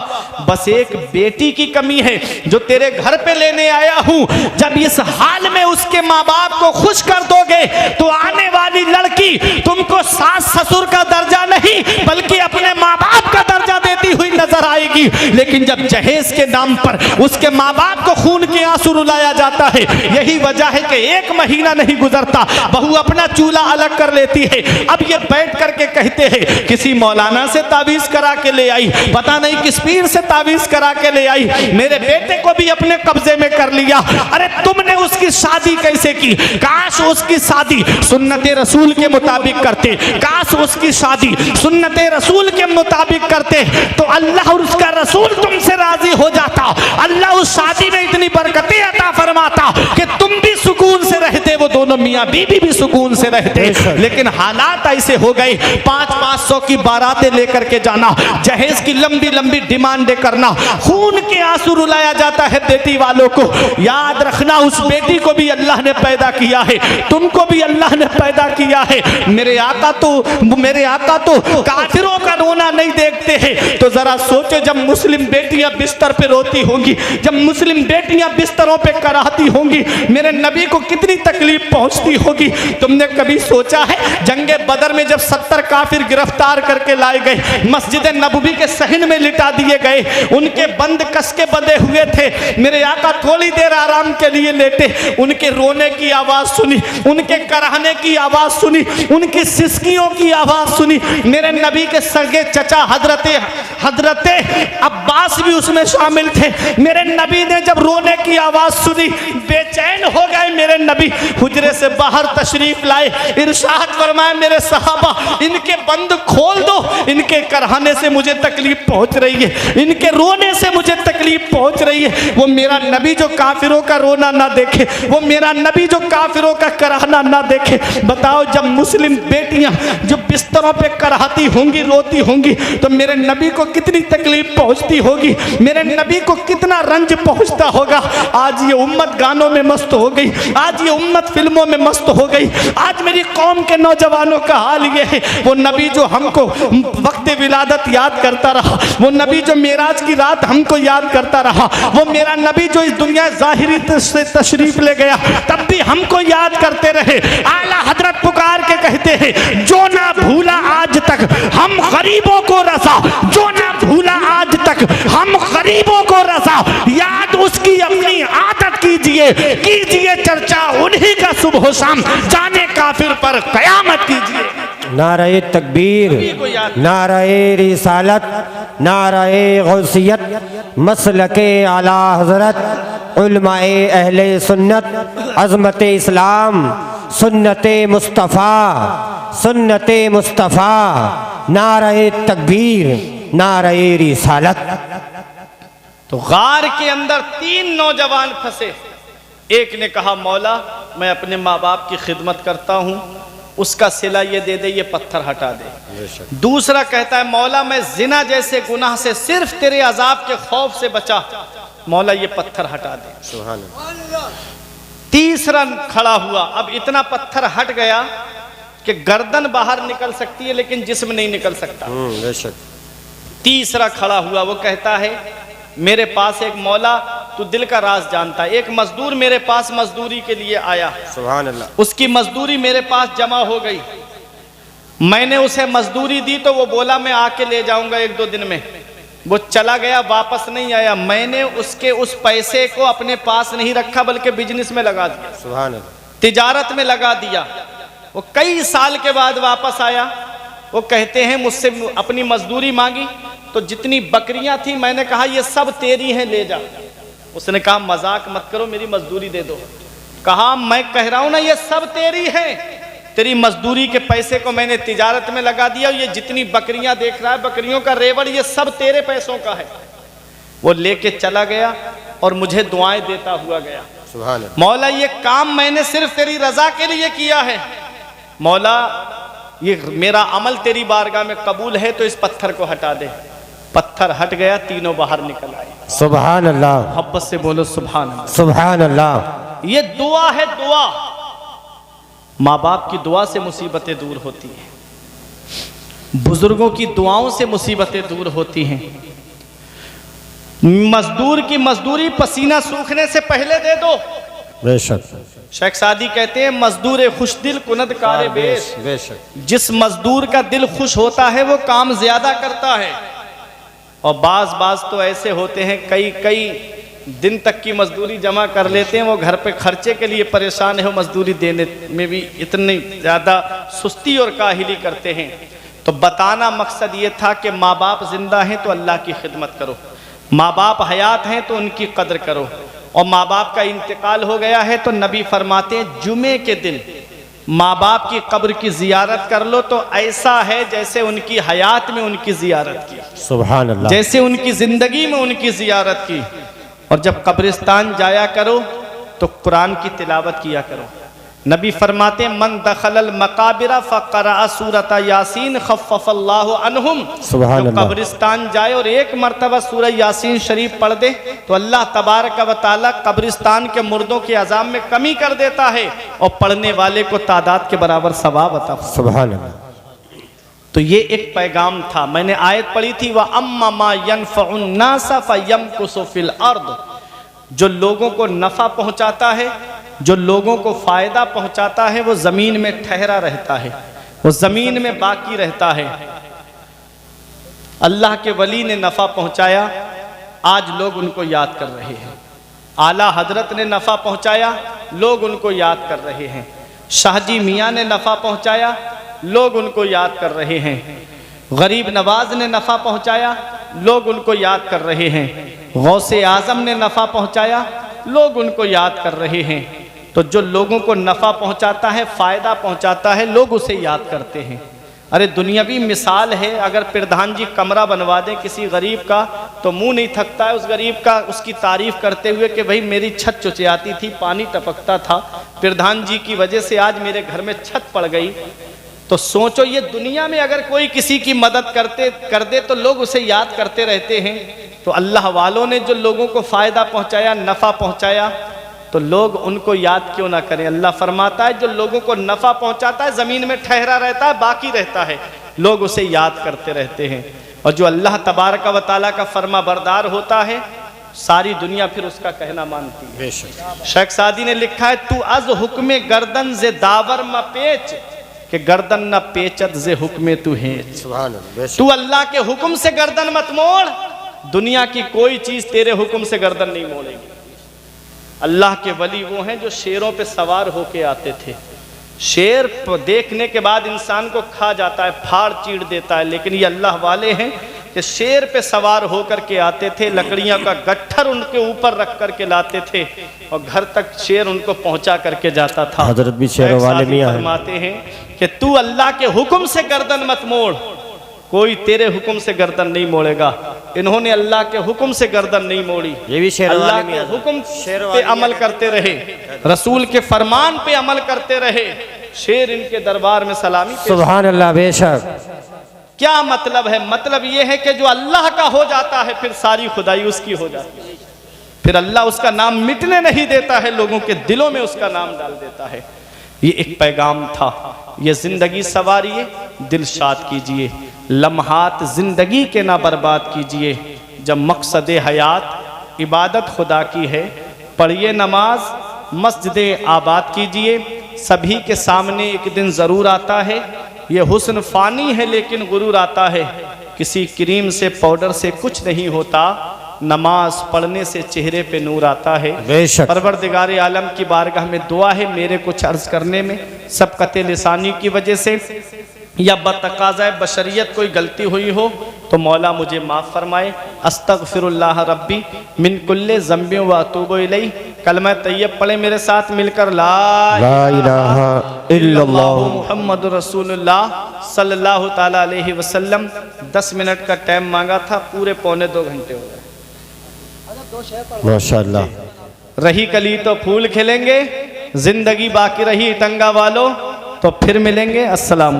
बस एक बेटी की कमी है जो तेरे घर पे लेने आया हूं। जब इस हाल में उसके माँ बाप को खुश कर दोगे तो आने वाली लड़की तुमको सास ससुर का दर्जा नहीं बल्कि अपने माँ बाप का दर्जा देती हुई नजर आएगी। लेकिन जब जहेज के नाम पर उसके माँ बाप को खून के आंसू रुलाया जाता है, यही वजह है कि 1 महीना नहीं गुजरता बहू अपना चूल्हा अलग कर लेती है। अब ये बैठ करके कहते हैं किसी मौलाना से तावीज करा के ले आई, पता नहीं किस पीर से तावीज करा के ले आई, मेरे बेटे को भी अपने कब्जे में कर लिया। अरे तुमने उसकी शादी कैसे की? काश उसकी शादी सुन्नते रसूल के मुताबिक करते, काश उसकी शादी सुन्नते रसूल के मुताबिक करते तो अल्लाह और उसका रसूल तुमसे राजी हो जाता। अल्लाह उस शादी में इतनी बरकतें अता फरमाता कि तुम भी सुकून से रहते, वो दोनों मियाँ बीवी भी सुकून से रहते। लेकिन हालात ऐसे हो गए, 500-500 की बारातें लेकर के जाना, जहेज की लंबी लंबी डिमांडें करना, खून के आंसू रुलाया जाता है बेटी वालों को। याद रखना उस बेटी को भी अल्लाह ने पैदा किया है, तुमको भी अल्लाह ने पैदा किया है। मेरे आका तो काफिरों का रोना नहीं देखते हैं। तो जरा सोचो जब मुस्लिम बेटियां बिस्तर पे रोती होंगी, जब मुस्लिम बेटियां बिस्तरों पे कराहती होंगी, मेरे नबी को कितनी तकलीफ पहुंचती होगी। तुमने कभी सोचा है जंगे बदर में जब 70 काफिर गिरफ्तार करके लाए गए, मस्जिद नबवी के सहन में लिटा दिए गए, उनके बंद कस के बंधे हुए थे, मेरे आका थोड़ी देर आराम के लिए लेटे, उनके रोने की आवाज सुनी, उनके कराहने की आवाज सुनी, उनकी सिसकियों की आवाज सुनी। मेरे नबी के सगे चचा हजरते अब्बास भी उसमें शामिल थे। मेरे नबी ने जब रोने की आवाज सुनी बेचैन हो गए। मेरे नबी हुजरे से बाहर तशरीफ लाए, इरशाद फरमाए मेरे सहाबा इनके बंद खोल दो, इनके कराहने से मुझे तकलीफ पहुंच रही है, इनके रोने से मुझे तकलीफ पहुंच रही है। वो मेरा नबी जो काफिरों का रोना ना देखे, वो मेरा नबी जो काफिरों का कराहना ना देखे। बताओ जब मुस्लिम बेटियां जो बिस्तरों पे कराहती होंगी, रोती होंगी, तो मेरे नबी को कितनी तकलीफ पहुंचती होगी, मेरे नबी को कितना रंज पहुंचता होगा। आज ये उम्मत गानों में मस्त हो गई, आज ये उम्मत फिल्मों में मस्त हो गई। आज मेरी कौम के नौजवानों का हाल ये है, वो नबी जो हमको वक्त विलादत याद करता रहा, वो नबी जो मेराज की रात हमको याद करता रहा, वो मेरा नबी जो इस दुनिया ज़ाहिरी से तशरीफ ले गया तब भी हमको याद करते रहे। आला हजरत पुकार के कहते हैं जो ना भूला आज तक हम गरीबों को रसा, जो ना भूला आज तक हम गरीबों को रसा, याद उसकी अपनी आदत कीजिए, कीजिए चर्चा उन्हीं का सुबह शाम, जाने काफिर पर कयामत कीजिए। नारे तकबीर, नारे रिसालत, नारे गौसियत, मसलके आला हजरत, उलमाए अहले सुन्नत, अज़मत इस्लाम, सुन्नते मुस्तफ़ा, सुन्नते मुस्तफ़ा, नारे तकबीर, नारे रिसालत। तो गार के अंदर 3 नौजवान फंसे। एक ने कहा मौला मैं अपने माँ बाप की खिदमत करता हूँ, उसका सिला ये दे दे, ये पत्थर हटा दे। दूसरा कहता है मौला मैं जिना जैसे गुनाह से सिर्फ तेरे अजाब के खौफ से बचा, मौला ये पत्थर हटा दे। सुभान अल्लाह। तीसरा खड़ा हुआ, अब इतना पत्थर हट गया कि गर्दन बाहर निकल सकती है लेकिन जिस्म नहीं निकल सकता। बेशक। तीसरा खड़ा हुआ, वो कहता है मेरे पास एक मौला तू दिल का राज जानता है, एक मजदूर मेरे पास मजदूरी के लिए आया, सुभान अल्लाह। उसकी मजदूरी मेरे पास जमा हो गई, मैंने उसे मजदूरी दी तो वो बोला मैं आके ले जाऊंगा 1-2 दिन में, वो चला गया वापस नहीं आया। मैंने उसके उस पैसे को अपने पास नहीं रखा बल्कि बिजनेस में लगा दिया, सुभान अल्लाह, तिजारत में लगा दिया। वो कई साल के बाद वापस आया, वो कहते हैं मुझसे अपनी मजदूरी मांगी तो जितनी बकरियां थी मैंने कहा ये सब तेरी हैं ले जा। उसने कहा मजाक मत करो मेरी मजदूरी दे दो। कहा मैं कह रहा हूं ना ये सब तेरी हैं, तेरी मजदूरी के पैसे को मैंने तिजारत में लगा दिया, ये जितनी बकरियां देख रहा है बकरियों का रेवड़ ये सब तेरे पैसों का है। वो लेके चला गया और मुझे दुआएं देता हुआ गया, सुभान अल्लाह। मौला ये काम मैंने सिर्फ तेरी रजा के लिए किया है, मौला ये मेरा अमल तेरी बारगाह में कबूल है तो इस पत्थर को हटा दे। पत्थर हट गया, तीनों बाहर निकल आए। सुभान अल्लाह, मोहब्बत से बोलो सुभान अल्लाह। सुभान अल्लाह। ये दुआ है, दुआ। माँ बाप की दुआ से मुसीबतें दूर होती हैं, बुजुर्गों की दुआओं से मुसीबतें दूर होती हैं। मजदूर की मजदूरी पसीना सूखने से पहले दे दो। बेशक। शेख सादी कहते हैं मजदूर खुश दिल कुनद कारे बेश। बेशक। जिस मजदूर का दिल खुश होता है वो काम ज्यादा करता है और बाज़ तो ऐसे होते हैं कई कई दिन तक की मजदूरी जमा कर लेते हैं, वो घर पे खर्चे के लिए परेशान है, वो मजदूरी देने में भी इतनी ज़्यादा सुस्ती और काहिली करते हैं। तो बताना मकसद ये था कि माँ बाप जिंदा हैं तो अल्लाह की खिदमत करो, माँ बाप हयात हैं तो उनकी कदर करो, और माँ बाप का इंतकाल हो गया है तो नबी फरमाते हैं जुमे के दिन माँ बाप की कब्र की जियारत कर लो तो ऐसा है जैसे उनकी हयात में उनकी जियारत की, सुभान अल्लाह, जैसे उनकी ज़िंदगी में उनकी जियारत की। और जब कब्रिस्तान जाया करो तो कुरान की तिलावत किया करो। नबी फरमाते हैं मन दखलल मकाबिरा फ़क़रा सूरत यासीन खफ़फ़ल्लाहु अन्हुम। सुभान जो अल्लाह। कब्रिस्तान जाए और एक मरतबा सूरह यासीन शरीफ पढ़ दे तो अल्लाह तबारक व तआला कब्रिस्तान के मुर्दों के अज़ाब में कमी कर देता है और पढ़ने वाले को तादाद के बराबर सवाब अता फरमाता है। सुभान अल्लाह। तो ये एक पैगाम था। मैंने आयत पढ़ी थी व अम्मा मा यनफ़उन नास फ़यमकुसु फ़िल अर्द, जो लोगों को नफ़ा पहुंचाता है, जो लोगों को फ़ायदा पहुंचाता है, वो ज़मीन में ठहरा रहता है, वो ज़मीन में बाकी रहता है। अल्लाह के वली ने नफ़ा पहुंचाया, आज लोग उनको याद कर रहे हैं। आला हजरत ने नफ़ा पहुंचाया, लोग उनको याद कर रहे हैं। शाहजी मियाँ ने नफ़ा पहुंचाया, लोग उनको याद कर रहे हैं। गरीब नवाज ने नफ़ा पहुंचाया, लोग उनको याद कर रहे हैं। गौसे आज़म ने नफ़ा पहुंचाया, लोग उनको याद कर रहे हैं। तो जो लोगों को नफ़ा पहुंचाता है, फ़ायदा पहुंचाता है, लोग उसे याद करते हैं। अरे दुनियावी मिसाल है, अगर प्रधान जी कमरा बनवा दें किसी गरीब का तो मुंह नहीं थकता है उस गरीब का उसकी तारीफ़ करते हुए कि भाई मेरी छत चुचियाती थी, पानी टपकता था, प्रधान जी की वजह से आज मेरे घर में छत पड़ गई। तो सोचो ये दुनिया में अगर कोई किसी की मदद कर दे तो लोग उसे याद करते रहते हैं। तो अल्लाह वालों ने जो लोगों को फ़ायदा पहुंचाया, नफ़ा पहुंचाया, तो लोग उनको याद क्यों ना करें। अल्लाह फरमाता है जो लोगों को नफ़ा पहुंचाता है ज़मीन में ठहरा रहता है, बाकी रहता है, लोग उसे याद करते रहते हैं। और जो अल्लाह तबारक व तआला का फर्मा बरदार होता है, सारी दुनिया फिर उसका कहना मानती है। बेशक। शेख सादी ने लिखा है तू अज हुक्मे गर्दन जे दावर म पेच, कि गर्दन न पेचत जे हुक्मे तू हेच। सुभान अल्लाह। बेशक। तू अल्लाह के हुक्म से गर्दन मत मोड़, दुनिया की कोई चीज तेरे हुक्म से गर्दन नहीं मोड़ेगी। अल्लाह के वली वो हैं जो शेरों पे सवार होके आते थे। शेर देखने के बाद इंसान को खा जाता है, फाड़ चीड़ देता है, लेकिन ये अल्लाह वाले हैं कि शेर पे सवार होकर के आते थे, लकड़ियों का गट्ठर उनके ऊपर रख करके लाते थे और घर तक शेर उनको पहुंचा करके जाता था। हजरत भी शेरों वाले मियां हैं। फरमाते हैं कि तू अल्लाह के हुक्म से गर्दन मत मोड़, कोई तेरे हुक्म से गर्दन नहीं मोड़ेगा। इन्होंने अल्लाह के हुक्म से गर्दन नहीं मोड़ी, ये भी शेरों अल्लाह वाले के मियां हैं। हुक्म पे अमल करते रहे, रसूल के फरमान पे अमल करते रहे। शेर इनके दरबार में सलामी पेश। सुभान अल्लाह। बेशक। क्या मतलब है? मतलब ये है कि जो अल्लाह का हो जाता है फिर सारी खुदाई उसकी हो जाती है, फिर अल्लाह उसका नाम मिटने नहीं देता है, लोगों के दिलों में उसका नाम डाल देता है। ये एक पैगाम था। ये जिंदगी सवारिए, दिल शाद कीजिए, लम्हात जिंदगी के ना बर्बाद कीजिए। जब मकसद हयात इबादत खुदा की है, पढ़िए नमाज, मस्जिद आबाद कीजिए। सभी के सामने एक दिन ज़रूर आता है, ये हुस्न फ़ानी है लेकिन गुरूर आता है। किसी क्रीम से पाउडर से कुछ नहीं होता, नमाज पढ़ने से चेहरे पे नूर आता है। बेशक। परवरदिगार आलम की बारगाह में दुआ है, मेरे कुछ अर्ज़ करने में सबकते लिसानी की वजह से या बतकाज़ा बशरियत कोई गलती हुई हो तो मौला मुझे माफ़ फरमाए। अस्तगफिरुल्लाह रब्बी मिन कुल्ले ज़म्बि व अतूबु इलैह। कलमा तैयब पढ़े मेरे साथ मिलकर, ला इलाहा इल्लल्लाह मुहम्मदुर रसूलुल्लाह सल्लल्लाहु ताला अलैहि वसल्लम। 10 मिनट का टाइम मांगा था, पूरे पौने 2 घंटे हो गए। माशाअल्लाह। रही कली तो फूल खिलेंगे, जिंदगी बाकी रही टंगा वालों, तो फिर मिलेंगे। अस्सलाम।